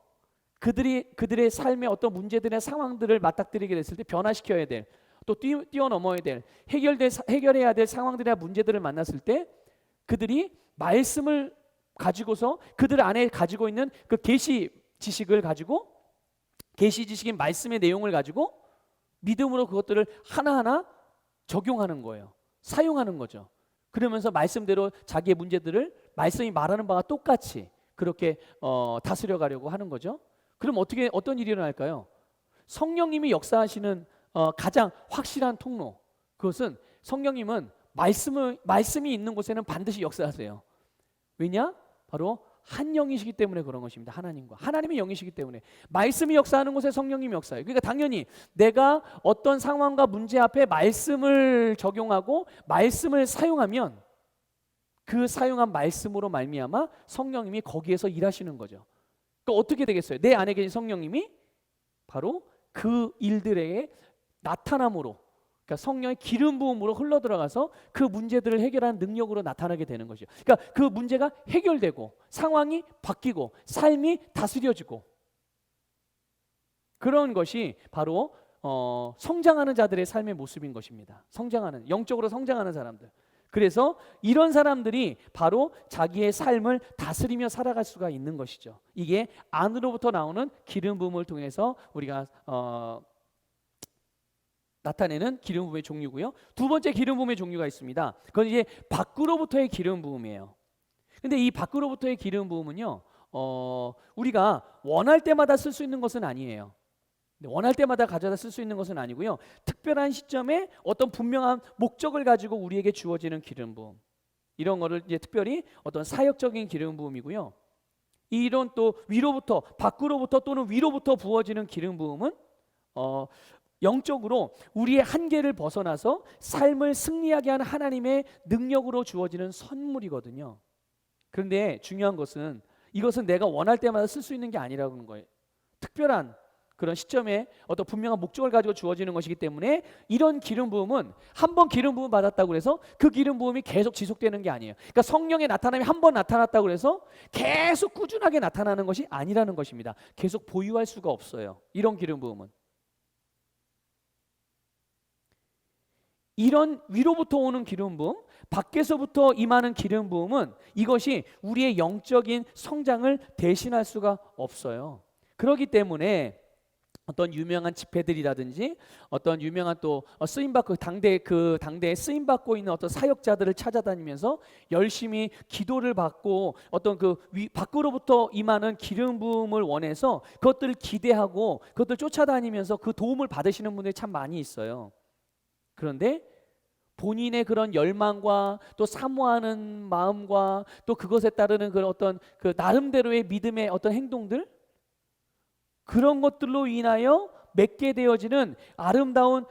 그들의 삶의 어떤 문제들의 상황들을 맞닥뜨리게 됐을 때 변화시켜야 될, 또 뛰어넘어야 될, 해결해야 될 상황들이나 문제들을 만났을 때 그들이 말씀을 가지고서 그들 안에 가지고 있는 그 계시 지식을 가지고, 계시 지식인 말씀의 내용을 가지고 믿음으로 그것들을 하나하나 적용하는 거예요. 사용하는 거죠. 그러면서 말씀대로 자기의 문제들을 말씀이 말하는 바와 똑같이 그렇게 다스려 가려고 하는 거죠. 그럼 어떤 일이 일어날까요? 성령님이 역사하시는 가장 확실한 통로, 그것은 성령님은 말씀이 있는 곳에는 반드시 역사하세요. 왜냐? 바로 한 영이시기 때문에 그런 것입니다. 하나님의 영이시기 때문에 말씀이 역사하는 곳에 성령님이 역사해요. 그러니까 당연히 내가 어떤 상황과 문제 앞에 말씀을 적용하고 말씀을 사용하면 그 사용한 말씀으로 말미암아 성령님이 거기에서 일하시는 거죠. 그러니까 어떻게 되겠어요? 내 안에 계신 성령님이 바로 그 일들의 나타남으로, 그러니까 성령의 기름 부음으로 흘러 들어가서 그 문제들을 해결하는 능력으로 나타나게 되는 거죠. 그러니까 그 문제가 해결되고 상황이 바뀌고 삶이 다스려지고, 그런 것이 바로 성장하는 자들의 삶의 모습인 것입니다. 영적으로 성장하는 사람들. 그래서 이런 사람들이 바로 자기의 삶을 다스리며 살아갈 수가 있는 것이죠. 이게 안으로부터 나오는 기름 부음을 통해서 우리가 나타내는 기름 부음의 종류고요. 두 번째 기름 부음의 종류가 있습니다. 그건 이제 밖으로부터의 기름 부음이에요. 근데 이 밖으로부터의 기름 부음은요, 우리가 원할 때마다 쓸 수 있는 것은 아니에요. 원할 때마다 가져다 쓸 수 있는 것은 아니고요. 특별한 시점에 어떤 분명한 목적을 가지고 우리에게 주어지는 기름 부음, 이런 거를 이제 특별히 어떤 사역적인 기름 부음이고요. 이런 또 밖으로부터 또는 위로부터 부어지는 기름 부음은 영적으로 우리의 한계를 벗어나서 삶을 승리하게 하는 하나님의 능력으로 주어지는 선물이거든요. 그런데 중요한 것은 이것은 내가 원할 때마다 쓸 수 있는 게 아니라는 거예요. 특별한 그런 시점에 어떤 분명한 목적을 가지고 주어지는 것이기 때문에 이런 기름 부음은 한 번 기름 부음 받았다고 해서 그 기름 부음이 계속 지속되는 게 아니에요. 그러니까 성령의 나타남이 한 번 나타났다고 해서 계속 꾸준하게 나타나는 것이 아니라는 것입니다. 계속 보유할 수가 없어요. 이런 기름 부음은. 이런 위로부터 오는 기름 부음, 밖에서부터 임하는 기름 부음은 이것이 우리의 영적인 성장을 대신할 수가 없어요. 그렇기 때문에 어떤 유명한 집회들이라든지 어떤 유명한 또 쓰임받고 당대에 쓰임받고 있는 어떤 사역자들을 찾아다니면서 열심히 기도를 받고 어떤 밖으로부터 임하는 기름 부음을 원해서 그것들을 기대하고 그것들 쫓아다니면서 그 도움을 받으시는 분들이 참 많이 있어요. 그런데 본인의 그런 열망과 또 사모하는 마음과 또 그것에 따르는 그런 어떤 그 나름대로의 믿음의 어떤 행동들, 그런 것들로 인하여 맺게 되어지는 아름다운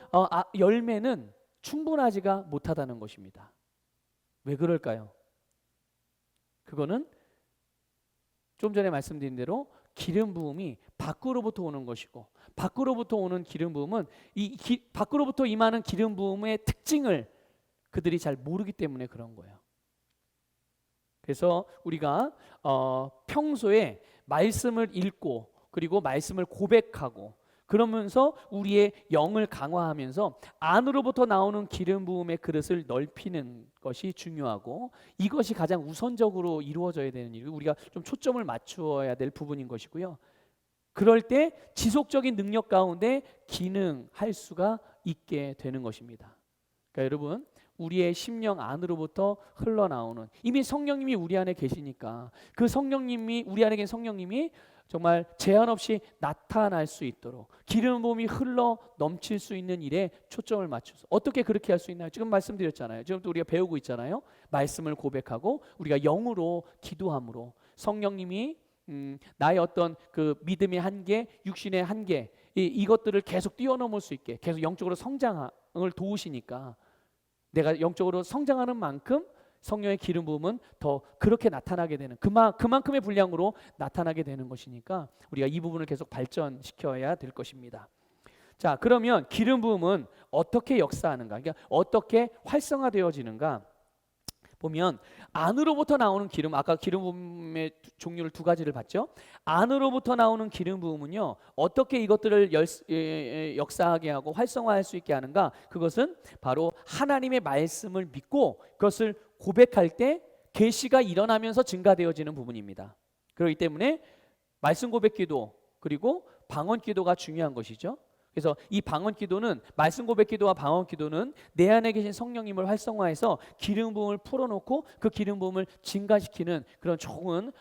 열매는 충분하지가 못하다는 것입니다. 왜 그럴까요? 그거는 좀 전에 말씀드린 대로 기름 부음이 밖으로부터 오는 것이고, 밖으로부터 오는 기름 부음은 밖으로부터 임하는 기름 부음의 특징을 그들이 잘 모르기 때문에 그런 거예요. 그래서 우리가 평소에 말씀을 읽고 그리고 말씀을 고백하고 그러면서 우리의 영을 강화하면서 안으로부터 나오는 기름 부음의 그릇을 넓히는 것이 중요하고, 이것이 가장 우선적으로 이루어져야 되는 일이고 우리가 좀 초점을 맞추어야 될 부분인 것이고요. 그럴 때 지속적인 능력 가운데 기능할 수가 있게 되는 것입니다. 그러니까 여러분, 우리의 심령 안으로부터 흘러나오는, 이미 성령님이 우리 안에 계시니까 그 성령님이, 우리 안에 계신 성령님이 정말 제한 없이 나타날 수 있도록 기름 부음이 흘러 넘칠 수 있는 일에 초점을 맞춰서 어떻게 그렇게 할 수 있나요? 지금 말씀드렸잖아요. 지금 또 우리가 배우고 있잖아요. 말씀을 고백하고 우리가 영으로 기도함으로 성령님이 나의 어떤 그 믿음의 한계, 육신의 한계 이것들을 계속 뛰어넘을 수 있게 계속 영적으로 성장을 도우시니까 내가 영적으로 성장하는 만큼 성령의 기름 부음은 더 그렇게 나타나게 되는 그만큼의 분량으로 나타나게 되는 것이니까 우리가 이 부분을 계속 발전시켜야 될 것입니다. 자, 그러면 기름 부음은 어떻게 역사하는가? 그러니까 어떻게 활성화되어지는가? 보면 안으로부터 나오는 기름, 아까 기름 부음의 종류를 두 가지를 봤죠. 안으로부터 나오는 기름 부음은요, 어떻게 이것들을 역사하게 하고 활성화할 수 있게 하는가? 그것은 바로 하나님의 말씀을 믿고 그것을 고백할 때 계시가 일어나면서 증가되어지는 부분입니다. 그렇기 때문에 말씀 고백 기도 그리고 방언 기도가 중요한 것이죠. 그래서 이 방언 기도는 말씀 고백 기도와 방언 기도는 내 안에 계신 성령님을 활성화해서 기름 부음을 풀어놓고 그 기름 부음을 증가시키는 그런 좋은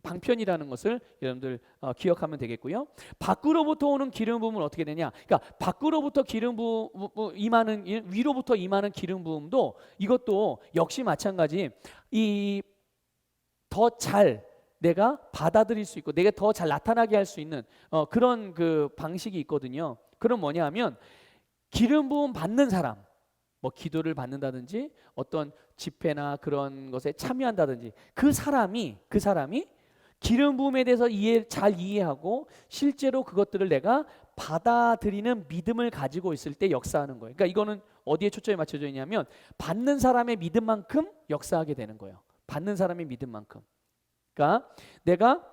방편이라는 것을 여러분들 기억하면 되겠고요. 밖으로부터 오는 기름 부음은 어떻게 되냐? 그러니까 밖으로부터 기름 부음 임하는 위로부터 임하는 기름 부음도 이것도 역시 마찬가지 이 더 잘 내가 받아들일 수 있고 내가 더 잘 나타나게 할 수 있는 그런 그 방식이 있거든요. 그럼 뭐냐 하면 기름 부음 받는 사람 뭐 기도를 받는다든지 어떤 집회나 그런 것에 참여한다든지 그 사람이 기름 부음에 대해서 잘 이해하고 실제로 그것들을 내가 받아들이는 믿음을 가지고 있을 때 역사하는 거예요. 그러니까 이거는 어디에 초점이 맞춰져 있냐면 받는 사람의 믿음만큼 역사하게 되는 거예요. 받는 사람의 믿음만큼. 그러니까 내가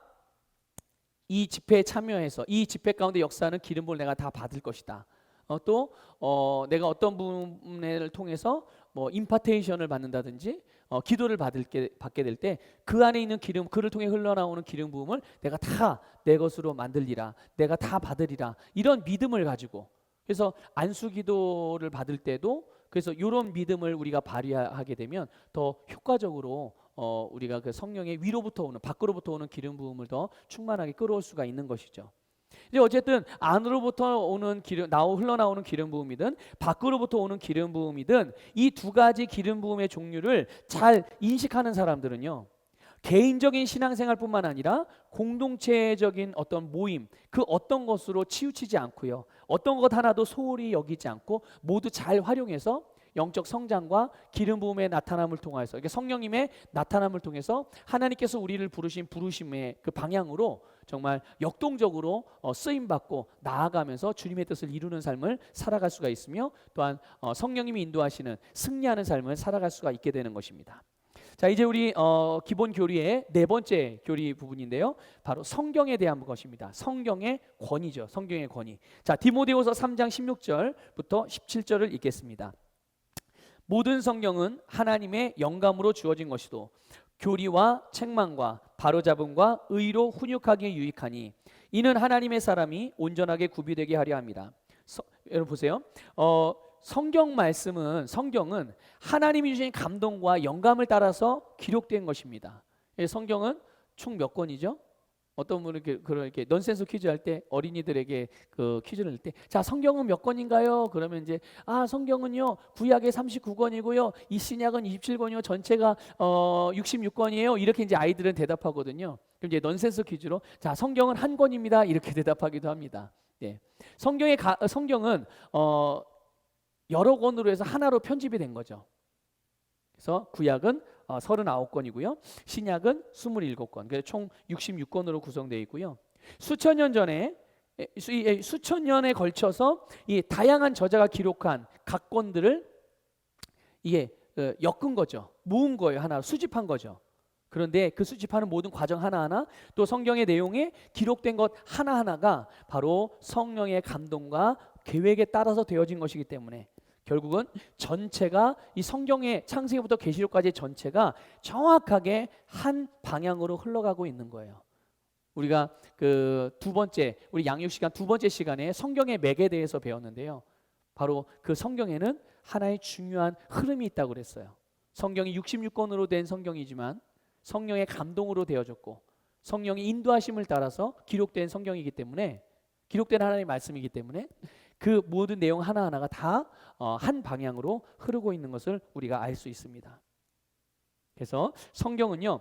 이 집회에 참여해서 이 집회 가운데 역사하는 기름 부음을 내가 다 받을 것이다. 또 내가 어떤 부분을 통해서 뭐 임파테이션을 받는다든지 기도를 받게 될 때 그 안에 있는 기름, 그를 통해 흘러나오는 기름 부음을 내가 다 내 것으로 만들리라, 내가 다 받으리라 이런 믿음을 가지고 그래서 안수 기도를 받을 때도 그래서 이런 믿음을 우리가 발휘하게 되면 더 효과적으로 우리가 그 성령의 위로부터 오는 밖으로부터 오는 기름 부음을 더 충만하게 끌어올 수가 있는 것이죠. 이제 어쨌든 안으로부터 오는 흘러나오는 기름 부음이든 밖으로부터 오는 기름 부음이든 이 두 가지 기름 부음의 종류를 잘 인식하는 사람들은요. 개인적인 신앙생활뿐만 아니라 공동체적인 어떤 모임 그 어떤 것으로 치우치지 않고요. 어떤 것 하나도 소홀히 여기지 않고 모두 잘 활용해서 영적 성장과 기름 부음의 나타남을 통해서 이게 성령님의 나타남을 통해서 하나님께서 우리를 부르신 부르심의 그 방향으로 정말 역동적으로 쓰임 받고 나아가면서 주님의 뜻을 이루는 삶을 살아갈 수가 있으며 또한 성령님이 인도하시는 승리하는 삶을 살아갈 수가 있게 되는 것입니다. 자, 이제 우리 기본 교리의 네 번째 교리 부분인데요. 바로 성경에 대한 것입니다. 성경의 권위죠. 성경의 권위. 자, 디모데후서 3장 16절부터 17절을 읽겠습니다. 모든 성경은 하나님의 영감으로 주어진 것이도 교리와 책망과 바로잡음과 의로 훈육하기에 유익하니 이는 하나님의 사람이 온전하게 구비되게 하려 합니다. 여러분 보세요. 성경은 하나님이 주신 감동과 영감을 따라서 기록된 것입니다. 성경은 총 몇 권이죠? 어떤 분은 이렇게 넌센스 퀴즈 할 때 어린이들에게 그 퀴즈를 낼 때 자 성경은 몇 권인가요? 그러면 이제 성경은요 구약의 39권이고요 이 신약은 27권이요 전체가 66권이에요 이렇게 이제 아이들은 대답하거든요. 그럼 이제 넌센스 퀴즈로 자 성경은 한 권입니다 이렇게 대답하기도 합니다. 예. 성경은 여러 권으로 해서 하나로 편집이 된 거죠. 그래서 구약은 39권이고요. 신약은 27권. 그래서 총 66권으로 구성되어 있고요. 수천 년에 걸쳐서 이 다양한 저자가 기록한 각 권들을 이게 엮은 거죠. 모은 거예요. 하나 수집한 거죠. 그런데 그 수집하는 모든 과정 하나하나 또 성경의 내용에 기록된 것 하나하나가 바로 성령의 감동과 계획에 따라서 되어진 것이기 때문에 결국은 전체가 이 성경의 창세기부터 계시록까지 전체가 정확하게 한 방향으로 흘러가고 있는 거예요. 우리가 그 우리 양육 시간 두 번째 시간에 성경의 맥에 대해서 배웠는데요. 바로 그 성경에는 하나의 중요한 흐름이 있다고 그랬어요. 성경이 66권으로 된 성경이지만 성령의 감동으로 되어졌고 성령의 인도하심을 따라서 기록된 성경이기 때문에, 기록된 하나님의 말씀이기 때문에 그 모든 내용 하나하나가 다 한 방향으로 흐르고 있는 것을 우리가 알 수 있습니다. 그래서 성경은요,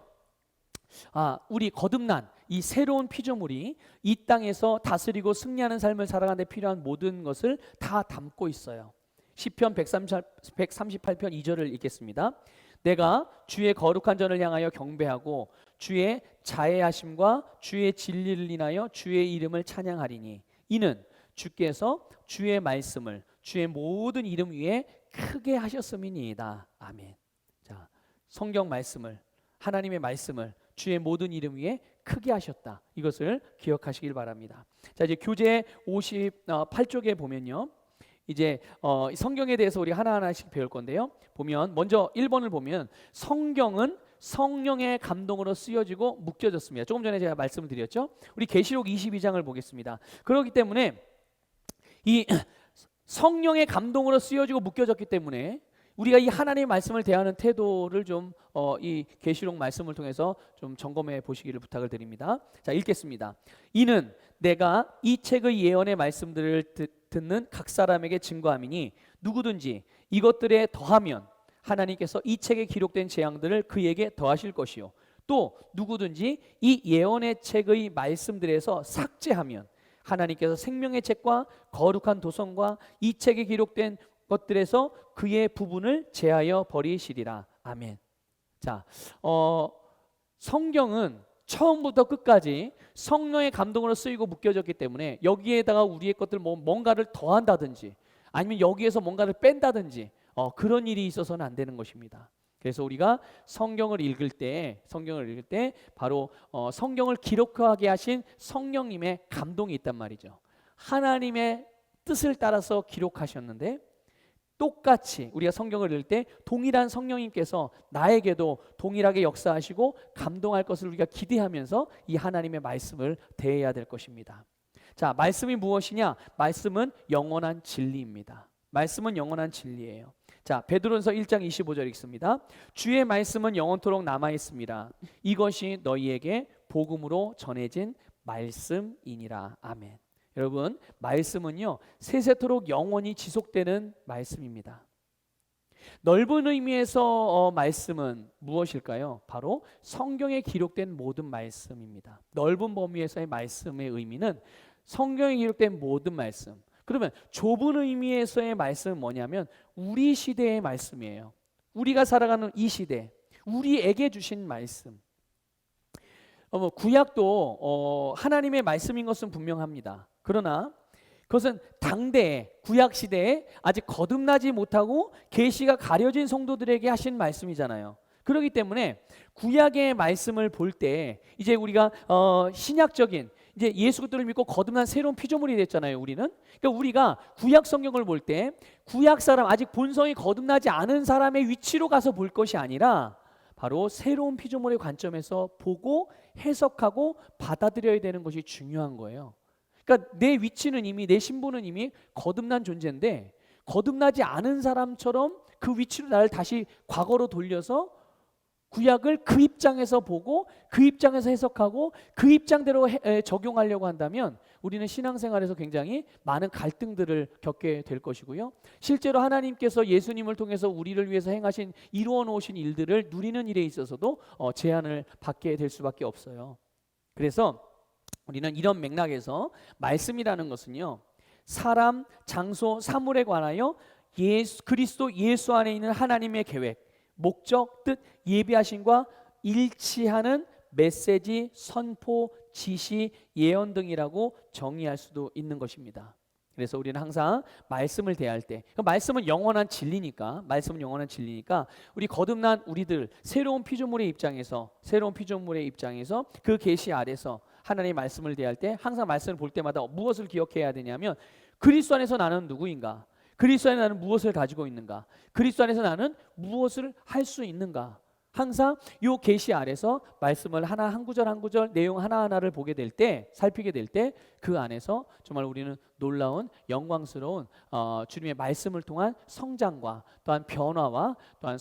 우리 거듭난 이 새로운 피조물이 이 땅에서 다스리고 승리하는 삶을 살아가는 데 필요한 모든 것을 다 담고 있어요. 시편 138편 2절을 읽겠습니다. 내가 주의 거룩한 전을 향하여 경배하고 주의 자애하심과 주의 진리를 인하여 주의 이름을 찬양하리니 이는 주께서 주의 말씀을 주의 모든 이름 위에 크게 하셨음이니이다. 아멘. 자, 성경 말씀을, 하나님의 말씀을 주의 모든 이름 위에 크게 하셨다. 이것을 기억하시길 바랍니다. 자, 이제 교재 58쪽에 보면요, 이제 성경에 대해서 우리 하나하나씩 배울 건데요. 보면 먼저 1번을 보면 성경은 성령의 감동으로 쓰여지고 묶여졌습니다. 조금 전에 제가 말씀을 드렸죠. 우리 계시록 22장을 보겠습니다. 그렇기 때문에 이 성령의 감동으로 쓰여지고 묶여졌기 때문에 우리가 이 하나님의 말씀을 대하는 태도를 좀 이 계시록 말씀을 통해서 좀 점검해 보시기를 부탁을 드립니다. 자, 읽겠습니다. 이는 내가 이 책의 예언의 말씀들을 듣는 각 사람에게 증거함이니 누구든지 이것들에 더하면 하나님께서 이 책에 기록된 재앙들을 그에게 더하실 것이요 또 누구든지 이 예언의 책의 말씀들에서 삭제하면 하나님께서 생명의 책과 거룩한 도성과 이 책에 기록된 것들에서 그의 부분을 제하여 버리시리라. 아멘. 자, 성경은 처음부터 끝까지 성령의 감동으로 쓰이고 묶여졌기 때문에 여기에다가 우리의 것들 뭔가를 더한다든지 아니면 여기에서 뭔가를 뺀다든지 그런 일이 있어서는 안 되는 것입니다. 그래서 우리가 성경을 읽을 때 바로 성경을 기록하게 하신 성령님의 감동이 있단 말이죠. 하나님의 뜻을 따라서 기록하셨는데 똑같이 우리가 성경을 읽을 때 동일한 성령님께서 나에게도 동일하게 역사하시고 감동할 것을 우리가 기대하면서 이 하나님의 말씀을 대해야 될 것입니다. 자, 말씀이 무엇이냐? 말씀은 영원한 진리입니다. 말씀은 영원한 진리예요. 자, 베드로전서 1장 25절 읽습니다. 주의 말씀은 영원토록 남아있습니다. 이것이 너희에게 복음으로 전해진 말씀이니라. 아멘. 여러분, 말씀은요 세세토록 영원히 지속되는 말씀입니다. 넓은 의미에서 말씀은 무엇일까요? 바로 성경에 기록된 모든 말씀입니다. 넓은 범위에서의 말씀의 의미는 성경에 기록된 모든 말씀. 그러면 좁은 의미에서의 말씀은 뭐냐면 우리 시대의 말씀이에요. 우리가 살아가는 이 시대, 우리에게 주신 말씀. 구약도 하나님의 말씀인 것은 분명합니다. 그러나 그것은 당대에 구약 시대에 아직 거듭나지 못하고 계시가 가려진 성도들에게 하신 말씀이잖아요. 그렇기 때문에 구약의 말씀을 볼 때 이제 우리가 신약적인 이제 예수 그리스도를 믿고 거듭난 새로운 피조물이 됐잖아요. 우리는. 그러니까 우리가 구약 성경을 볼 때 구약 사람 아직 본성이 거듭나지 않은 사람의 위치로 가서 볼 것이 아니라 바로 새로운 피조물의 관점에서 보고 해석하고 받아들여야 되는 것이 중요한 거예요. 그러니까 내 위치는 이미, 내 신분은 이미 거듭난 존재인데 거듭나지 않은 사람처럼 그 위치로 나를 다시 과거로 돌려서 구약을 그 입장에서 보고 그 입장에서 해석하고 그 입장대로 적용하려고 한다면 우리는 신앙생활에서 굉장히 많은 갈등들을 겪게 될 것이고요. 실제로 하나님께서 예수님을 통해서 우리를 위해서 행하신 이루어 놓으신 일들을 누리는 일에 있어서도 제한을 받게 될 수밖에 없어요. 그래서 우리는 이런 맥락에서 말씀이라는 것은요 사람, 장소, 사물에 관하여 그리스도 예수 안에 있는 하나님의 계획, 목적, 뜻, 예비하심과 일치하는 메시지, 선포, 지시, 예언 등이라고 정의할 수도 있는 것입니다. 그래서 우리는 항상 말씀을 대할 때 말씀은 영원한 진리니까 우리 거듭난 우리들 새로운 피조물의 입장에서 그 계시 아래서 하나님의 말씀을 대할 때 항상 말씀을 볼 때마다 무엇을 기억해야 되냐면 그리스도 안에서 나는 누구인가? 그리스도 안에서 나는 무엇을 가지고 있는가? 그리스도 안에서 나는 무엇을 할 수 있는가? 항상 요 계시 아래서 말씀을 하나 한 구절 한 구절 내용 하나하나를 보게 될 때, 살피게 될 때 그 안에서 정말 우리는 놀라운 영광스러운 주님의 말씀을 통한 성장과 또한 변화와 또한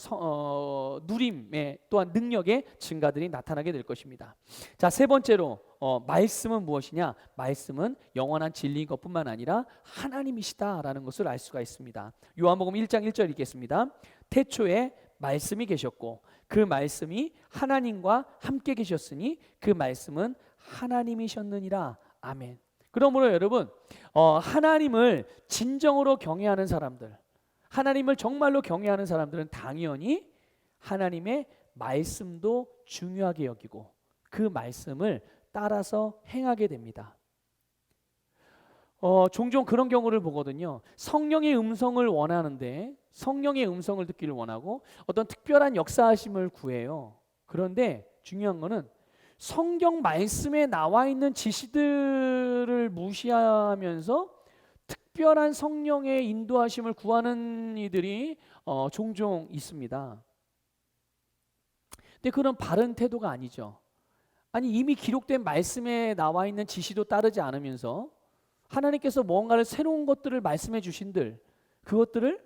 누림의 또한 능력의 증가들이 나타나게 될 것입니다. 자, 세 번째로 말씀은 무엇이냐? 말씀은 영원한 진리인 것뿐만 아니라 하나님이시다라는 것을 알 수가 있습니다. 요한복음 1장 1절 읽겠습니다. 태초에 말씀이 계셨고 그 말씀이 하나님과 함께 계셨으니 그 말씀은 하나님이셨느니라. 아멘. 그러므로 여러분, 하나님을 진정으로 경외하는 사람들, 하나님을 정말로 경외하는 사람들은 당연히 하나님의 말씀도 중요하게 여기고 그 말씀을 따라서 행하게 됩니다. 종종 그런 경우를 보거든요. 성령의 음성을 원하는데, 성령의 음성을 듣기를 원하고 어떤 특별한 역사하심을 구해요. 그런데 중요한 거는 성경 말씀에 나와 있는 지시들을 무시하면서 특별한 성령의 인도하심을 구하는 이들이 종종 있습니다. 근데 그런 바른 태도가 아니죠. 아니, 이미 기록된 말씀에 나와 있는 지시도 따르지 않으면서 하나님께서 뭔가를 새로운 것들을 말씀해 주신들, 그것들을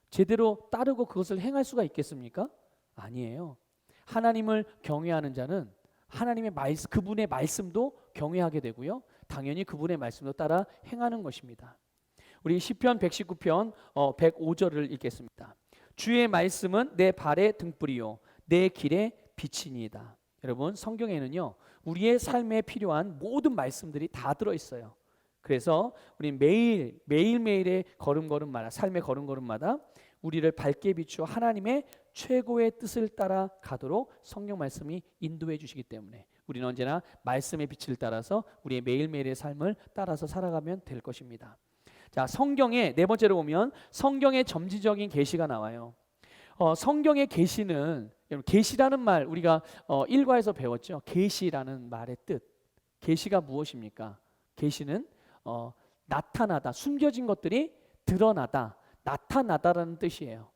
제대로 따르고 그것을 행할 수가 있겠습니까? 아니에요. 하나님을 경외하는 자는 하나님의 말씀, 그분의 말씀도 경외하게 되고요, 당연히 그분의 말씀도 따라 행하는 것입니다. 우리 시편 119편 105절을 읽겠습니다. 주의 말씀은 내 발의 등불이요 내 길의 빛이니이다. 여러분, 성경에는요 우리의 삶에 필요한 모든 말씀들이 다 들어있어요. 그래서 우리 매일매일의 걸음걸음마다, 삶의 걸음걸음마다 우리를 밝게 비추어 하나님의 최고의 뜻을 따라 가도록 성경 말씀이 인도해 주시기 때문에 우리는 언제나 말씀의 빛을 따라서 우리의 매일매일의 삶을 따라서 살아가면 될 것입니다. 자, 성경에 네 번째로 보면 성경의 점지적인 계시가 나와요. 성경의 계시는, 계시라는 말 우리가 일과에서 배웠죠. 계시라는 말의 뜻. 계시가 무엇입니까? 계시는 나타나다, 숨겨진 것들이 드러나다, 나타나다라는 뜻이에요.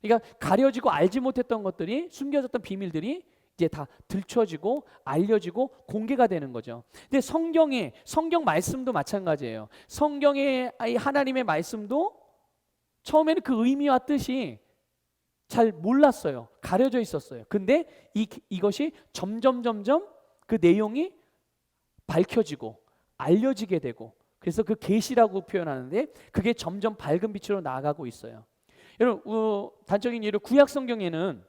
그러니까 가려지고 알지 못했던 것들이, 숨겨졌던 비밀들이 이제 다 들춰지고 알려지고 공개가 되는 거죠. 근데 성경 말씀도 마찬가지예요. 성경의 하나님의 말씀도 처음에는 그 의미와 뜻이 잘 몰랐어요. 가려져 있었어요. 근데 이것이 점점 그 내용이 밝혀지고 알려지게 되고, 그래서 그 계시라고 표현하는데 그게 점점 밝은 빛으로 나아가고 있어요. 여러분, 단적인 예로 구약 성경에는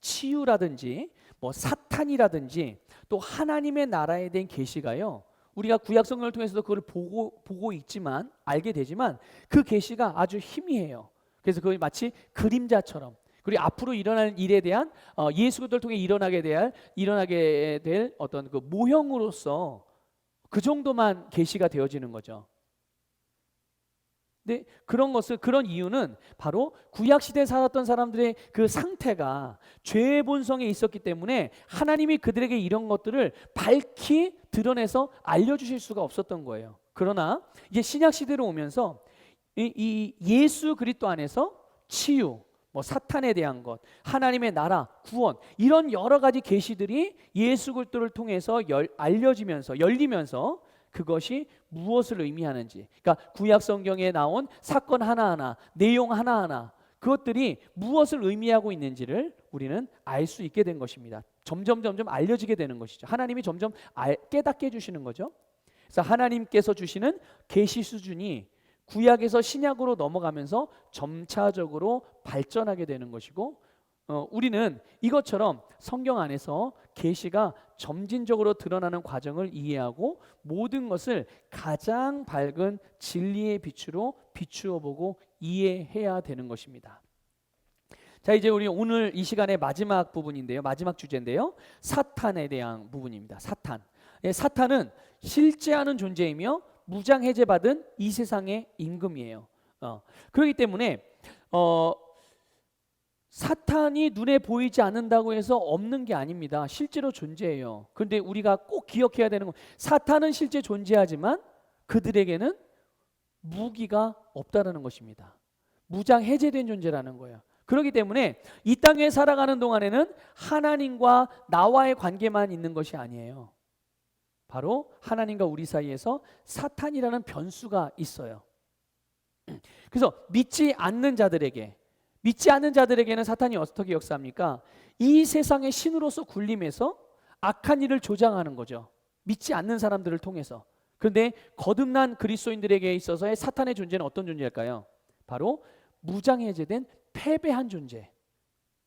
치유라든지 사탄이라든지 또 하나님의 나라에 대한 계시가요, 우리가 구약 성경을 통해서도 그걸 보고 있지만, 알게 되지만 그 계시가 아주 희미해요. 그래서 그게 마치 그림자처럼, 그리고 앞으로 일어날 일에 대한 예수 그리스도를 통해 일어나게 될 어떤 그 모형으로서 그 정도만 계시가 되어지는 거죠. 근데 그런 이유는 바로 구약 시대에 살았던 사람들의 그 상태가 죄의 본성에 있었기 때문에 하나님이 그들에게 이런 것들을 밝히 드러내서 알려주실 수가 없었던 거예요. 그러나 이제 신약 시대로 오면서 이 예수 그리스도 안에서 치유, 사탄에 대한 것, 하나님의 나라, 구원, 이런 여러 가지 계시들이 예수 그리스도를 통해서 알려지면서, 열리면서 그것이 무엇을 의미하는지, 그러니까 구약 성경에 나온 사건 하나하나, 내용 하나하나, 그것들이 무엇을 의미하고 있는지를 우리는 알 수 있게 된 것입니다. 점점 알려지게 되는 것이죠. 하나님이 점점 깨닫게 해주시는 거죠. 그래서 하나님께서 주시는 계시 수준이 구약에서 신약으로 넘어가면서 점차적으로 발전하게 되는 것이고, 우리는 이것처럼 성경 안에서 계시가 점진적으로 드러나는 과정을 이해하고 모든 것을 가장 밝은 진리의 빛으로 비추어 보고 이해해야 되는 것입니다. 자, 이제 우리 오늘 이 시간의 마지막 부분인데요, 마지막 주제인데요, 사탄에 대한 부분입니다. 사탄은 실제하는 존재이며 무장해제받은 이 세상의 임금이에요. 그렇기 때문에 사탄이 눈에 보이지 않는다고 해서 없는 게 아닙니다. 실제로 존재해요. 그런데 우리가 꼭 기억해야 되는 건, 사탄은 실제 존재하지만 그들에게는 무기가 없다라는 것입니다. 무장해제된 존재라는 거예요. 그렇기 때문에 이 땅에 살아가는 동안에는 하나님과 나와의 관계만 있는 것이 아니에요. 바로 하나님과 우리 사이에서 사탄이라는 변수가 있어요. 그래서 믿지 않는 자들에게는 사탄이 어떻게 역사합니까? 이 세상의 신으로서 군림해서 악한 일을 조장하는 거죠. 믿지 않는 사람들을 통해서. 그런데 거듭난 그리스도인들에게 있어서의 사탄의 존재는 어떤 존재일까요? 바로 무장해제된 패배한 존재.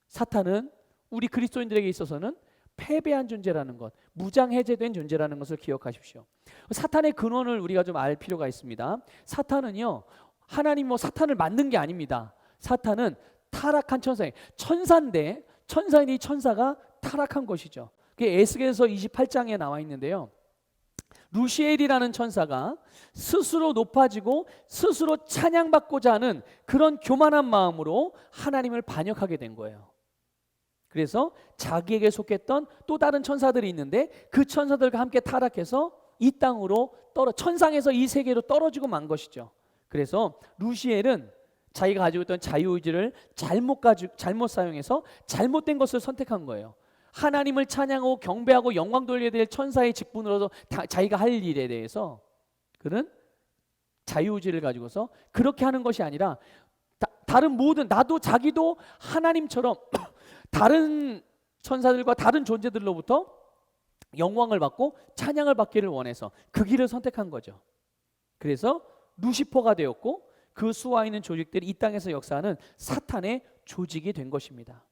사탄은 우리 그리스도인들에게 있어서는 패배한 존재라는 것, 무장해제된 존재라는 것을 기억하십시오. 사탄의 근원을 우리가 좀 알 필요가 있습니다. 사탄은요, 하나님 사탄을 만든 게 아닙니다. 사탄은 타락한 천사인데 천사인 이 천사가 타락한 것이죠. 그게 에스겔서 28장에 나와 있는데요. 루시엘이라는 천사가 스스로 높아지고 스스로 찬양받고자 하는 그런 교만한 마음으로 하나님을 반역하게 된 거예요. 그래서 자기에게 속했던 또 다른 천사들이 있는데 그 천사들과 함께 타락해서 이 땅으로 천상에서 이 세계로 떨어지고 만 것이죠. 그래서 루시엘은 자기가 가지고 있던 자유의지를 잘못 사용해서 잘못된 것을 선택한 거예요. 하나님을 찬양하고 경배하고 영광 돌려야 될 천사의 직분으로서 자기가 할 일에 대해서 그는 자유의지를 가지고서 그렇게 하는 것이 아니라 다른 모든 나도 자기도 하나님처럼 다른 천사들과 다른 존재들로부터 영광을 받고 찬양을 받기를 원해서 그 길을 선택한 거죠. 그래서 루시퍼가 되었고 그 수와 있는 조직들이 이 땅에서 역사하는 사탄의 조직이 된 것입니다.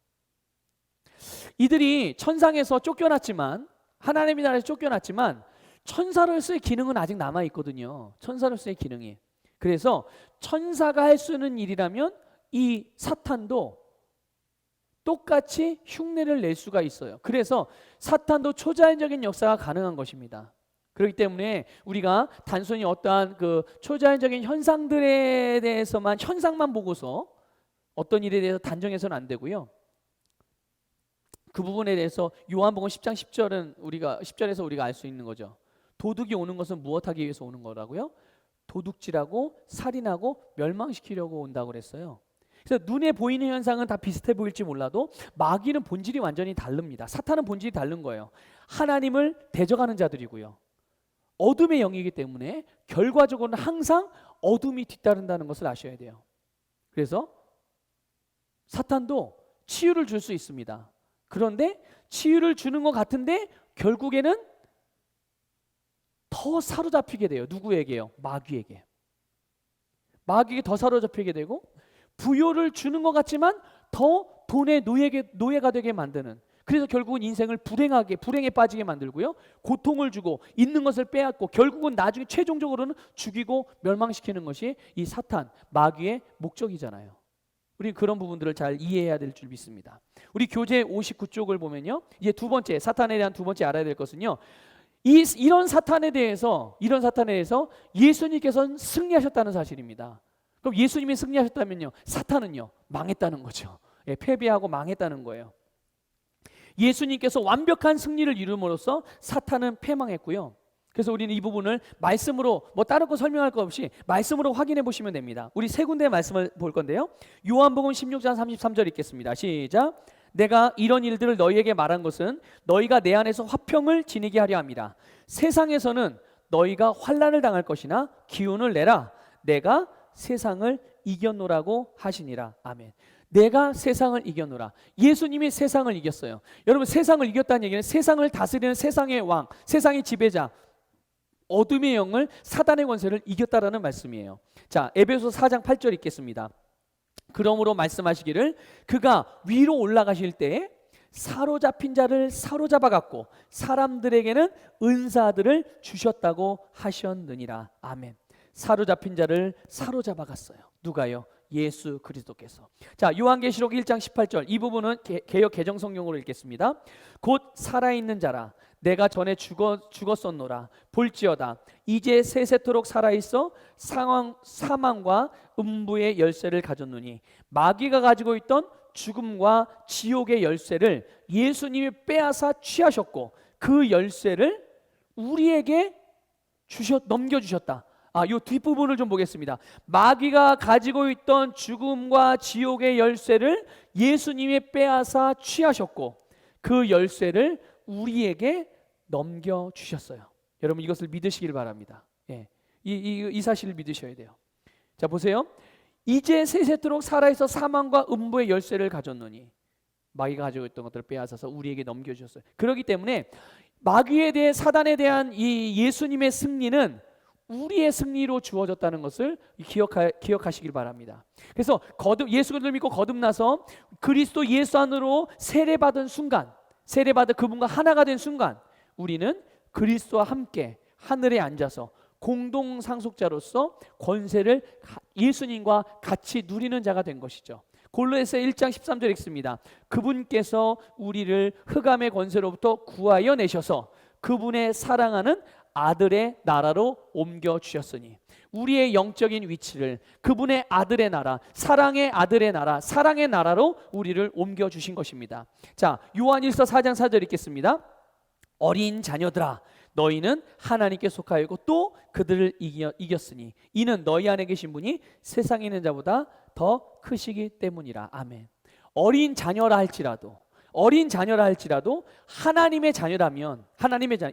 이들이 천상에서 쫓겨났지만 하나님의 나라에서 쫓겨났지만 천사로서의 기능은 아직 남아 있거든요. 천사로서의 기능이. 그래서 천사가 할 수 있는 일이라면 이 사탄도 똑같이 흉내를 낼 수가 있어요. 그래서 사탄도 초자연적인 역사가 가능한 것입니다. 그렇기 때문에 우리가 단순히 어떠한 그 초자연적인 현상들에 대해서만 현상만 보고서 어떤 일에 대해서 단정해서는 안 되고요. 그 부분에 대해서 요한복음 10장 10절에서 우리가 알 수 있는 거죠. 도둑이 오는 것은 무엇하기 위해서 오는 거라고요? 도둑질하고 살인하고 멸망시키려고 온다고 그랬어요. 그래서 눈에 보이는 현상은 다 비슷해 보일지 몰라도 마귀는 본질이 완전히 다릅니다. 사탄은 본질이 다른 거예요. 하나님을 대적하는 자들이고요. 어둠의 영이기 때문에 결과적으로는 항상 어둠이 뒤따른다는 것을 아셔야 돼요. 그래서 사탄도 치유를 줄 수 있습니다. 그런데 치유를 주는 것 같은데 결국에는 더 사로잡히게 돼요. 누구에게요? 마귀에게. 마귀에게 더 사로잡히게 되고 부요를 주는 것 같지만 더 돈의 노예가 되게 만드는, 그래서 결국은 인생을 불행에 빠지게 만들고요, 고통을 주고 있는 것을 빼앗고 결국은 나중에 최종적으로는 죽이고 멸망시키는 것이 이 사탄, 마귀의 목적이잖아요. 우리 그런 부분들을 잘 이해해야 될 줄 믿습니다. 우리 교재 59쪽을 보면요, 이제 사탄에 대한 두 번째 알아야 될 것은요, 이런 사탄에 대해서 예수님께서는 승리하셨다는 사실입니다. 그럼 예수님이 승리하셨다면요, 사탄은요 망했다는 거죠. 패배하고 망했다는 거예요. 예수님께서 완벽한 승리를 이룸으로써 사탄은 패망했고요. 그래서 우리는 이 부분을 말씀으로 다른 거 설명할 것 없이 말씀으로 확인해 보시면 됩니다. 우리 세 군데의 말씀을 볼 건데요, 요한복음 16장 33절 읽겠습니다. 시작. 내가 이런 일들을 너희에게 말한 것은 너희가 내 안에서 화평을 지니게 하려 함이라. 세상에서는 너희가 환난을 당할 것이나 기운을 내라. 내가 세상을 이겼노라고 하시니라. 아멘. 내가 세상을 이겼노라. 예수님이 세상을 이겼어요. 여러분, 세상을 이겼다는 얘기는 세상을 다스리는 세상의 왕, 세상의 지배자, 어둠의 영을, 사단의 권세를 이겼다라는 말씀이에요. 자, 에베소 4장 8절 읽겠습니다. 그러므로 말씀하시기를 그가 위로 올라가실 때에 사로잡힌 자를 사로잡아 갖고 사람들에게는 은사들을 주셨다고 하셨느니라. 아멘. 사로잡힌 자를 사로잡아 갔어요. 누가요? 예수 그리스도께서. 자, 요한계시록 1장 18절, 이 부분은 개역 개정 성경으로 읽겠습니다. 곧 살아있는 자라 내가 전에 죽었었노라. 볼지어다 이제 세세토록 살아있어 사망과 음부의 열쇠를 가졌노니, 마귀가 가지고 있던 죽음과 지옥의 열쇠를 예수님이 빼앗아 취하셨고 그 열쇠를 우리에게 넘겨주셨다. 이 뒷부분을 좀 보겠습니다. 마귀가 가지고 있던 죽음과 지옥의 열쇠를 예수님이 빼앗아 취하셨고 그 열쇠를 우리에게 넘겨주셨어요. 여러분 이것을 믿으시길 바랍니다. 예. 이 사실을 믿으셔야 돼요. 자 보세요. 이제 세세토록 살아있어 사망과 음부의 열쇠를 가졌노니 마귀가 가지고 있던 것들을 빼앗아서 우리에게 넘겨주셨어요. 그렇기 때문에 마귀에 대해 사단에 대한 이 예수님의 승리는 우리의 승리로 주어졌다는 것을 기억하시길 바랍니다. 그래서 예수를 믿고 거듭나서 그리스도 예수 안으로 세례받은 순간, 세례받은 그분과 하나가 된 순간 우리는 그리스도와 함께 하늘에 앉아서 공동 상속자로서 권세를 예수님과 같이 누리는 자가 된 것이죠. 골로새 1장 13절에 있습니다. 그분께서 우리를 흑암의 권세로부터 구하여 내셔서 그분의 사랑하는 아들의 나라로 옮겨주셨으니 우리의 영적인 위치를 그분의 아들의 나라, 사랑의 아들의 나라, 사랑의 나라로 우리를 옮겨주신 것입니다. 자, 요한일서 4장 4절 읽겠습니다. 어린 자녀들아 너희는 하나님께 속하였고 또 그들을 이겼으니 이는 너희 안에 계신 분이 세상에 있는 자보다 더 크시기 때문이라. 아멘. 어린 자녀라 할지라도 하나님의 자녀라면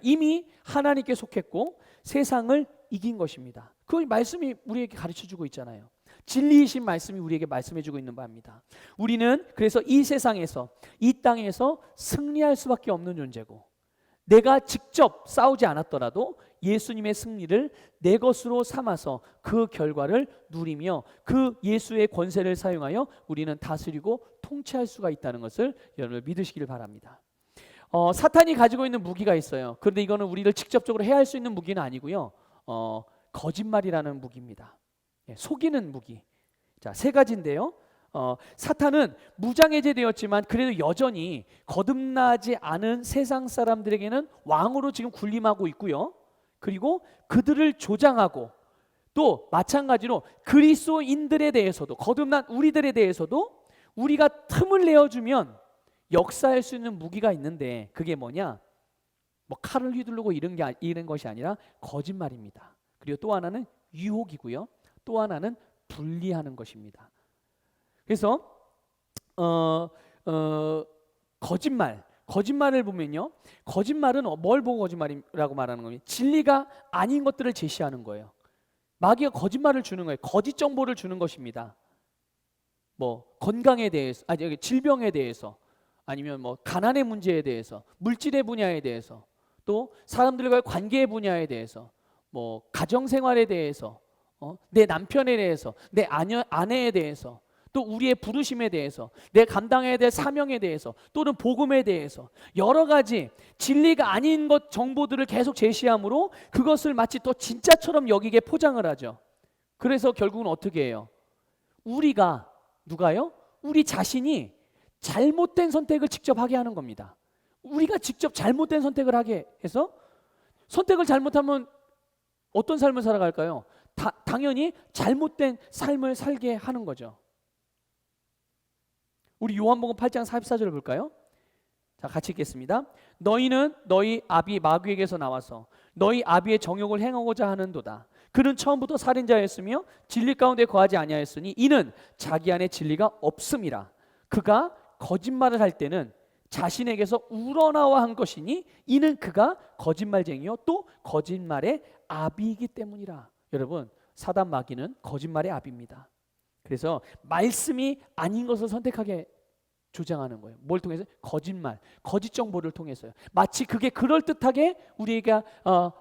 이미 하나님께 속했고 세상을 이긴 것입니다. 그 말씀이 우리에게 가르쳐주고 있잖아요. 진리이신 말씀이 우리에게 말씀해주고 있는 바입니다. 우리는 그래서 이 세상에서 이 땅에서 승리할 수밖에 없는 존재고 내가 직접 싸우지 않았더라도 예수님의 승리를 내 것으로 삼아서 그 결과를 누리며 그 예수의 권세를 사용하여 우리는 다스리고 통치할 수가 있다는 것을 여러분 믿으시길 바랍니다. 사탄이 가지고 있는 무기가 있어요. 그런데 이거는 우리를 직접적으로 해할 수 있는 무기는 아니고요. 거짓말이라는 무기입니다. 속이는 무기. 자, 세 가지인데요. 사탄은 무장해제되었지만 그래도 여전히 거듭나지 않은 세상 사람들에게는 왕으로 지금 군림하고 있고요. 그리고 그들을 조장하고 또 마찬가지로 그리스도인들에 대해서도 거듭난 우리들에 대해서도 우리가 틈을 내어주면 역사할 수 있는 무기가 있는데 그게 뭐냐? 뭐 칼을 휘두르고 이런 것이 아니라 거짓말입니다. 그리고 또 하나는 유혹이고요. 또 하나는 분리하는 것입니다. 그래서 거짓말을 보면요, 거짓말은 뭘 보고 거짓말이라고 말하는 겁니까? 진리가 아닌 것들을 제시하는 거예요. 마귀가 거짓말을 주는 거예요. 거짓 정보를 주는 것입니다. 뭐 건강에 대해서, 질병에 대해서, 아니면 뭐 가난의 문제에 대해서, 물질의 분야에 대해서, 또 사람들과의 관계의 분야에 대해서, 뭐 가정 생활에 대해서, 내 남편에 대해서, 내 아내에 대해서, 또 우리의 부르심에 대해서, 내 감당해야 될 사명에 대해서, 또는 복음에 대해서 여러 가지 진리가 아닌 것 정보들을 계속 제시함으로 그것을 마치 또 진짜처럼 여기게 포장을 하죠. 그래서 결국은 어떻게 해요? 누가요? 우리 자신이 잘못된 선택을 직접 하게 하는 겁니다. 우리가 직접 잘못된 선택을 하게 해서 선택을 잘못하면 어떤 삶을 살아갈까요? 당연히 잘못된 삶을 살게 하는 거죠. 우리 요한복음 8장 44절을 볼까요? 자, 같이 읽겠습니다. 너희는 너희 아비 마귀에게서 나와서 너희 아비의 정욕을 행하고자 하는도다. 그는 처음부터 살인자였으며 진리 가운데 거하지 아니하였으니 이는 자기 안에 진리가 없음이라. 그가 거짓말을 할 때는 자신에게서 우러나와 한 것이니 이는 그가 거짓말쟁이요 또 거짓말의 아비이기 때문이라. 여러분, 사단 마귀는 거짓말의 아비입니다. 그래서 말씀이 아닌 것을 선택하게 조장하는 거예요. 뭘 통해서? 거짓말, 거짓 정보를 통해서요. 마치 그게 그럴듯하게 우리가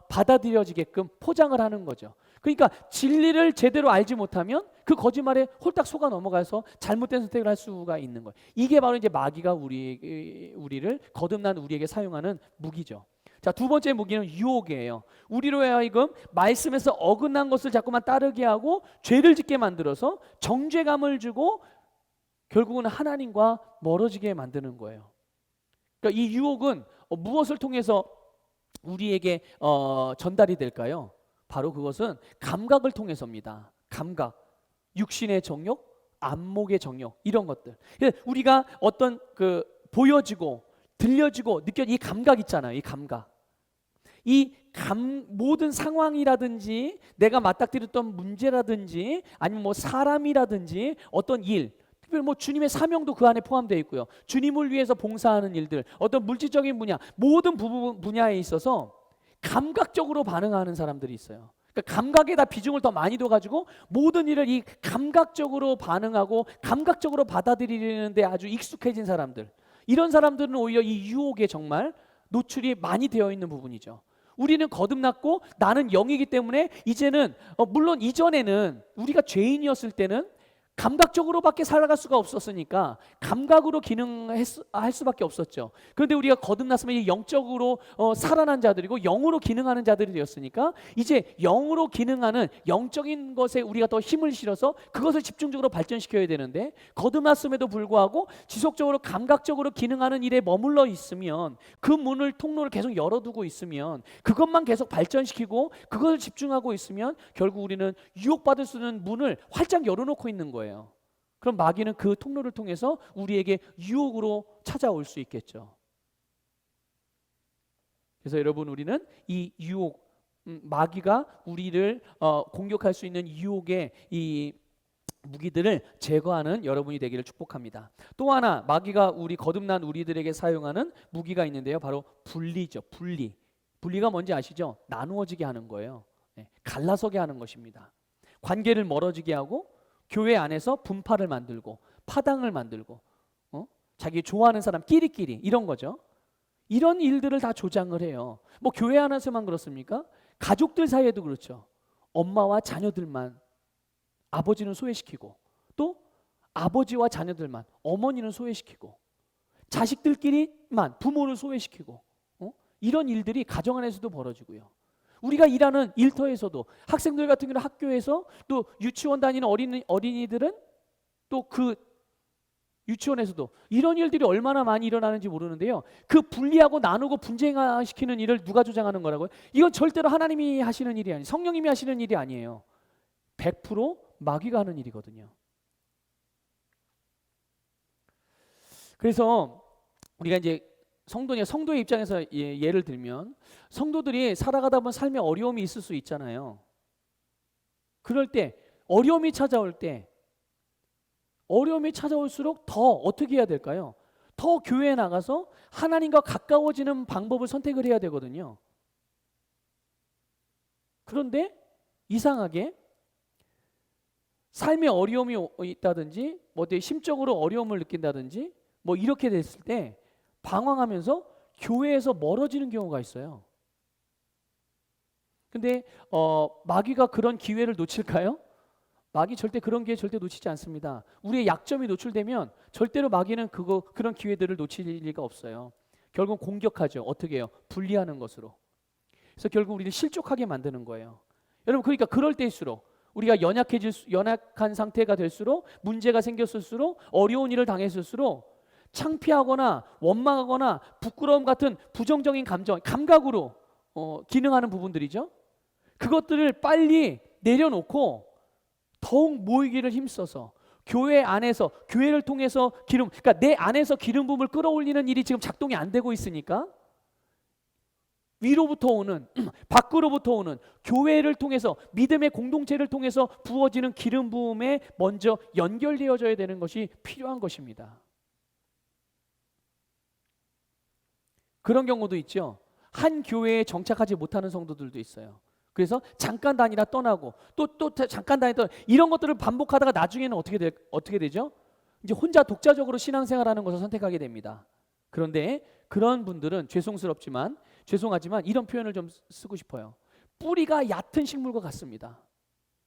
받아들여지게끔 포장을 하는 거죠. 그러니까 진리를 제대로 알지 못하면 그 거짓말에 홀딱 속아 넘어가서 잘못된 선택을 할 수가 있는 거예요. 이게 바로 이제 마귀가 우리를 거듭난 우리에게 사용하는 무기죠. 자, 두 번째 무기는 유혹이에요. 우리로 하여금 말씀에서 어긋난 것을 자꾸만 따르게 하고 죄를 짓게 만들어서 정죄감을 주고 결국은 하나님과 멀어지게 만드는 거예요. 그러니까 이 유혹은 무엇을 통해서 우리에게 전달이 될까요? 바로 그것은 감각을 통해서입니다. 감각, 육신의 정욕, 안목의 정욕, 이런 것들. 우리가 어떤 보여지고 들려지고 이 감각 있잖아요. 이 감각. 모든 상황이라든지 내가 맞닥뜨렸던 문제라든지 아니면 뭐 사람이라든지 어떤 일, 특별히 뭐 주님의 사명도 그 안에 포함되어 있고요. 주님을 위해서 봉사하는 일들, 어떤 물질적인 분야, 모든 분야에 있어서 감각적으로 반응하는 사람들이 있어요. 그러니까 감각에다 비중을 더 많이 둬가지고 모든 일을 이 감각적으로 반응하고 감각적으로 받아들이는데 아주 익숙해진 사람들, 이런 사람들은 오히려 이 유혹에 정말 노출이 많이 되어 있는 부분이죠. 우리는 거듭났고 나는 영이기 때문에 이제는 물론 이전에는 우리가 죄인이었을 때는 감각적으로밖에 살아갈 수가 없었으니까 감각으로 기능할 수밖에 없었죠. 그런데 우리가 거듭났으면 이 영적으로 살아난 자들이고 영으로 기능하는 자들이 되었으니까 이제 영으로 기능하는 영적인 것에 우리가 더 힘을 실어서 그것을 집중적으로 발전시켜야 되는데, 거듭났음에도 불구하고 지속적으로 감각적으로 기능하는 일에 머물러 있으면, 그 통로를 계속 열어두고 있으면, 그것만 계속 발전시키고 그것을 집중하고 있으면 결국 우리는 유혹받을 수 있는 문을 활짝 열어놓고 있는 거예요. 그럼 마귀는 그 통로를 통해서 우리에게 유혹으로 찾아올 수 있겠죠. 그래서 여러분, 우리는 이 유혹, 마귀가 우리를 공격할 수 있는 유혹의 이 무기들을 제거하는 여러분이 되기를 축복합니다. 또 하나 마귀가 거듭난 우리들에게 사용하는 무기가 있는데요, 바로 분리죠. 분리가 뭔지 아시죠? 나누어지게 하는 거예요. 갈라서게 하는 것입니다. 관계를 멀어지게 하고 교회 안에서 분파를 만들고 파당을 만들고 자기 좋아하는 사람 끼리끼리, 이런 거죠. 이런 일들을 다 조장을 해요. 뭐 교회 안에서만 그렇습니까? 가족들 사이에도 그렇죠. 엄마와 자녀들만 아버지는 소외시키고, 또 아버지와 자녀들만 어머니는 소외시키고, 자식들끼리만 부모를 소외시키고, 이런 일들이 가정 안에서도 벌어지고요. 우리가 일하는 일터에서도, 학생들 같은 경우는 학교에서, 또 유치원 다니는 어린이들은 또 그 유치원에서도 이런 일들이 얼마나 많이 일어나는지 모르는데요, 그 분리하고 나누고 분쟁시키는 일을 누가 조장하는 거라고요? 이건 절대로 하나님이 하시는 일이 아니에요. 성령님이 하시는 일이 아니에요. 100% 마귀가 하는 일이거든요. 그래서 우리가 이제 성도의 입장에서 예를 들면, 성도들이 살아가다 보면 삶에 어려움이 있을 수 있잖아요. 그럴 때 어려움이 찾아올수록 더 어떻게 해야 될까요? 더 교회에 나가서 하나님과 가까워지는 방법을 선택을 해야 되거든요. 그런데 이상하게 삶에 어려움이 있다든지, 뭐 심적으로 어려움을 느낀다든지, 뭐 이렇게 됐을 때 방황하면서 교회에서 멀어지는 경우가 있어요. 근데 마귀가 그런 기회를 놓칠까요? 마귀 절대 그런 기회 절대 놓치지 않습니다. 우리의 약점이 노출되면 절대로 마귀는 그런 기회들을 놓칠 리가 없어요. 결국 공격하죠. 어떻게 해요? 분리하는 것으로. 그래서 결국 우리를 실족하게 만드는 거예요. 여러분, 그러니까 그럴 때일수록, 우리가 연약한 상태가 될수록, 문제가 생겼을수록, 어려운 일을 당했을수록 창피하거나 원망하거나 부끄러움 같은 부정적인 감각으로 기능하는 부분들이죠. 그것들을 빨리 내려놓고 더욱 모이기를 힘써서 교회 안에서, 교회를 통해서 그러니까 내 안에서 기름 부음을 끌어올리는 일이 지금 작동이 안 되고 있으니까 위로부터 오는, 밖으로부터 오는 교회를 통해서, 믿음의 공동체를 통해서 부어지는 기름 부음에 먼저 연결되어져야 되는 것이 필요한 것입니다. 그런 경우도 있죠. 한 교회에 정착하지 못하는 성도들도 있어요. 그래서 잠깐 다니다 떠나고 또 잠깐 다니다 이런 것들을 반복하다가 나중에는 어떻게 되죠? 이제 혼자 독자적으로 신앙생활하는 것을 선택하게 됩니다. 그런데 그런 분들은 죄송하지만 이런 표현을 좀 쓰고 싶어요. 뿌리가 얕은 식물과 같습니다.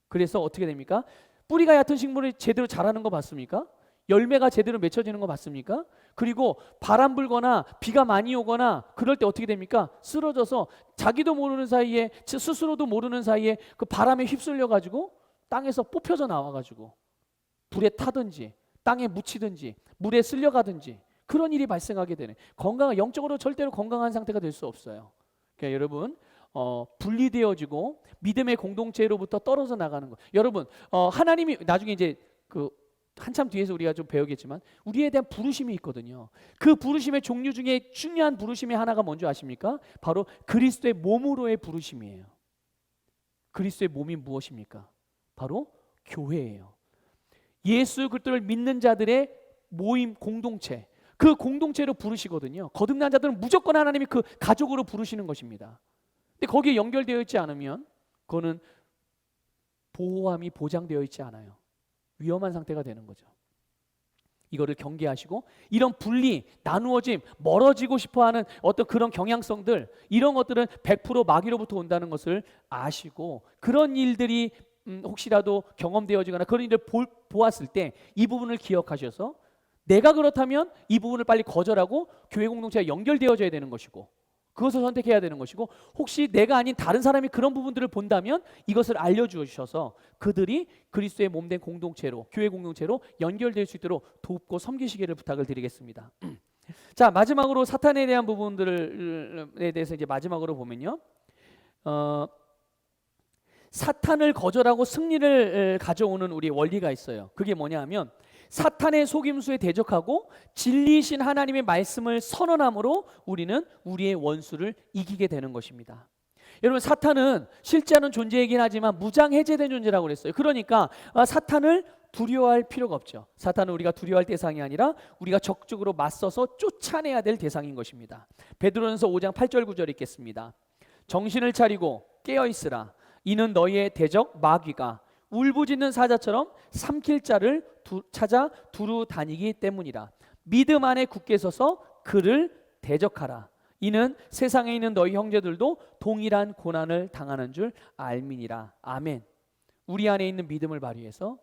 그래서 어떻게 됩니까? 뿌리가 얕은 식물이 제대로 자라는 거 봤습니까? 열매가 제대로 맺혀지는 거 봤습니까? 그리고 바람 불거나 비가 많이 오거나 그럴 때 어떻게 됩니까? 쓰러져서 자기도 모르는 사이에, 스스로도 모르는 사이에 그 바람에 휩쓸려 가지고 땅에서 뽑혀져 나와 가지고 불에 타든지 땅에 묻히든지 물에 쓸려가든지 그런 일이 발생하게 되는, 영적으로 절대로 건강한 상태가 될 수 없어요. 그러니까 여러분, 분리되어지고 믿음의 공동체로부터 떨어져 나가는 거. 여러분, 하나님이 나중에 이제 한참 뒤에서 우리가 좀 배우겠지만 우리에 대한 부르심이 있거든요. 그 부르심의 종류 중에 중요한 부르심의 하나가 뭔지 아십니까? 바로 그리스도의 몸으로의 부르심이에요. 그리스도의 몸이 무엇입니까? 바로 교회예요. 예수 그리스도를 믿는 자들의 모임 공동체, 그 공동체로 부르시거든요. 거듭난 자들은 무조건 하나님이 그 가족으로 부르시는 것입니다. 근데 거기에 연결되어 있지 않으면 그거는 보호함이 보장되어 있지 않아요. 위험한 상태가 되는 거죠. 이거를 경계하시고 이런 분리, 나누어짐, 멀어지고 싶어하는 어떤 그런 경향성들, 이런 것들은 100% 마귀로부터 온다는 것을 아시고, 그런 일들이 혹시라도 경험되어지거나 그런 일을 보았을 때 이 부분을 기억하셔서 내가 그렇다면 이 부분을 빨리 거절하고 교회 공동체와 연결되어져야 되는 것이고, 그것을 선택해야 되는 것이고, 혹시 내가 아닌 다른 사람이 그런 부분들을 본다면 이것을 알려주셔서 그들이 그리스도의 몸된 공동체로, 교회 공동체로 연결될 수 있도록 돕고 섬기시기를 부탁을 드리겠습니다. 자, 마지막으로 사탄에 대한 부분들에 대해서 이제 마지막으로 보면요, 사탄을 거절하고 승리를 가져오는 우리 원리가 있어요. 그게 뭐냐 하면 사탄의 속임수에 대적하고 진리이신 하나님의 말씀을 선언함으로 우리는 우리의 원수를 이기게 되는 것입니다. 여러분, 사탄은 실제는 존재이긴 하지만 무장해제된 존재라고 그랬어요. 그러니까 사탄을 두려워할 필요가 없죠. 사탄은 우리가 두려워할 대상이 아니라 우리가 적극적으로 맞서서 쫓아내야 될 대상인 것입니다. 베드로전서 5장 8절 9절 읽겠습니다. 정신을 차리고 깨어있으라. 이는 너희의 대적 마귀가 울부짖는 사자처럼 삼킬 자를 찾아 두루 다니기 때문이라. 믿음 안에 굳게 서서 그를 대적하라. 이는 세상에 있는 너희 형제들도 동일한 고난을 당하는 줄 알미니라. 아멘. 우리 안에 있는 믿음을 발휘해서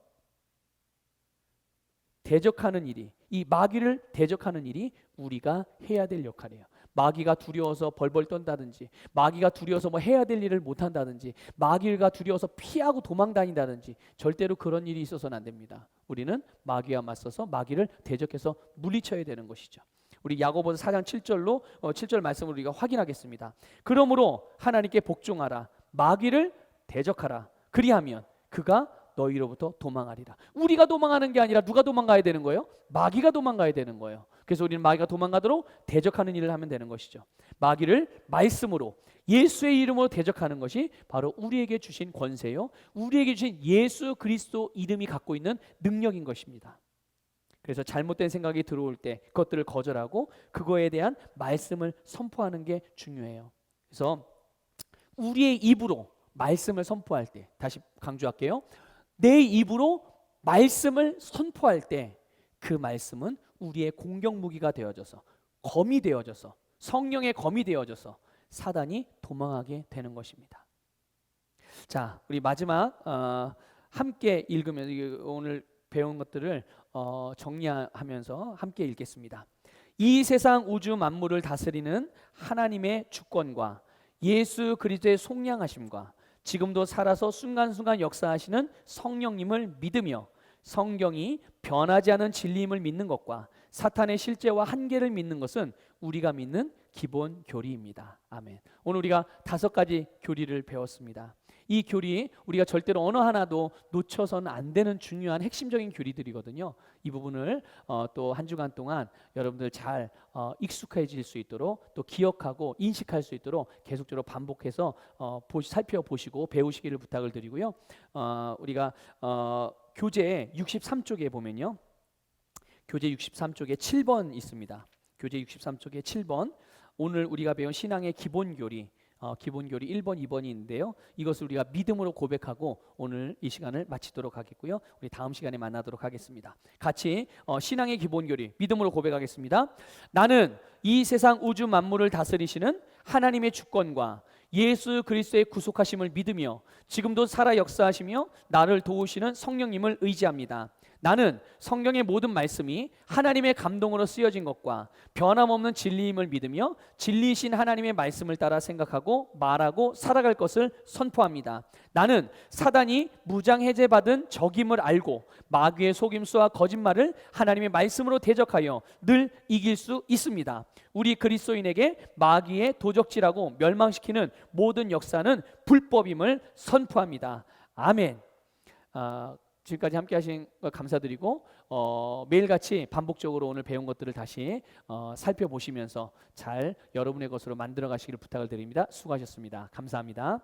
대적하는 일이, 이 마귀를 대적하는 일이 우리가 해야 될 역할이에요. 마귀가 두려워서 벌벌 떤다든지, 마귀가 두려워서 뭐 해야 될 일을 못한다든지, 마귀가 두려워서 피하고 도망다닌다든지, 절대로 그런 일이 있어서는 안 됩니다. 우리는 마귀와 맞서서 마귀를 대적해서 물리쳐야 되는 것이죠. 우리 야고보서 4장 7절로 7절 말씀을 우리가 확인하겠습니다. 그러므로 하나님께 복종하라. 마귀를 대적하라. 그리하면 그가 너희로부터 도망하리라. 우리가 도망하는 게 아니라 누가 도망가야 되는 거예요? 마귀가 도망가야 되는 거예요. 그래서 우리는 마귀가 도망가도록 대적하는 일을 하면 되는 것이죠. 마귀를 말씀으로, 예수의 이름으로 대적하는 것이 바로 우리에게 주신 권세요, 우리에게 주신 예수 그리스도 이름이 갖고 있는 능력인 것입니다. 그래서 잘못된 생각이 들어올 때 그것들을 거절하고 그거에 대한 말씀을 선포하는 게 중요해요. 그래서 우리의 입으로 말씀을 선포할 때, 다시 강조할게요. 내 입으로 말씀을 선포할 때 그 말씀은 우리의 공격 무기가 되어져서, 검이 되어져서, 성령의 검이 되어져서 사단이 도망하게 되는 것입니다. 자, 우리 마지막 함께 읽으면 오늘 배운 것들을 정리하면서 함께 읽겠습니다. 이 세상 우주 만물을 다스리는 하나님의 주권과 예수 그리스도의 속량하심과 지금도 살아서 순간순간 역사하시는 성령님을 믿으며 성경이 변하지 않은 진리임을 믿는 것과 사탄의 실제와 한계를 믿는 것은 우리가 믿는 기본 교리입니다. 아멘. 오늘 우리가 5가지 교리를 배웠습니다. 이 교리, 우리가 절대로 어느 하나도 놓쳐서는 안 되는 중요한 핵심적인 교리들이거든요. 이 부분을 또 한 주간 동안 여러분들 잘 익숙해질 수 있도록, 또 기억하고 인식할 수 있도록 계속적으로 반복해서 살펴보시고 배우시기를 부탁을 드리고요. 우리가 교재 63쪽에 보면요, 교재 63쪽에 7번 있습니다. 교재 63쪽에 7번, 오늘 우리가 배운 신앙의 기본 교리, 기본 교리 1번, 2번이 있는데요. 이것을 우리가 믿음으로 고백하고 오늘 이 시간을 마치도록 하겠고요. 우리 다음 시간에 만나도록 하겠습니다. 같이 신앙의 기본 교리 믿음으로 고백하겠습니다. 나는 이 세상 우주 만물을 다스리시는 하나님의 주권과 예수 그리스도의 구속하심을 믿으며 지금도 살아 역사하시며 나를 도우시는 성령님을 의지합니다. 나는 성경의 모든 말씀이 하나님의 감동으로 쓰여진 것과 변함없는 진리임을 믿으며 진리이신 하나님의 말씀을 따라 생각하고 말하고 살아갈 것을 선포합니다. 나는 사단이 무장해제받은 적임을 알고 마귀의 속임수와 거짓말을 하나님의 말씀으로 대적하여 늘 이길 수 있습니다. 우리 그리스도인에게 마귀의 도적질하고 멸망시키는 모든 역사는 불법임을 선포합니다. 아멘. 지금까지 함께 하신 거 감사드리고 매일같이 반복적으로 오늘 배운 것들을 다시 살펴보시면서 잘 여러분의 것으로 만들어 가시기를 부탁을 드립니다. 수고하셨습니다. 감사합니다.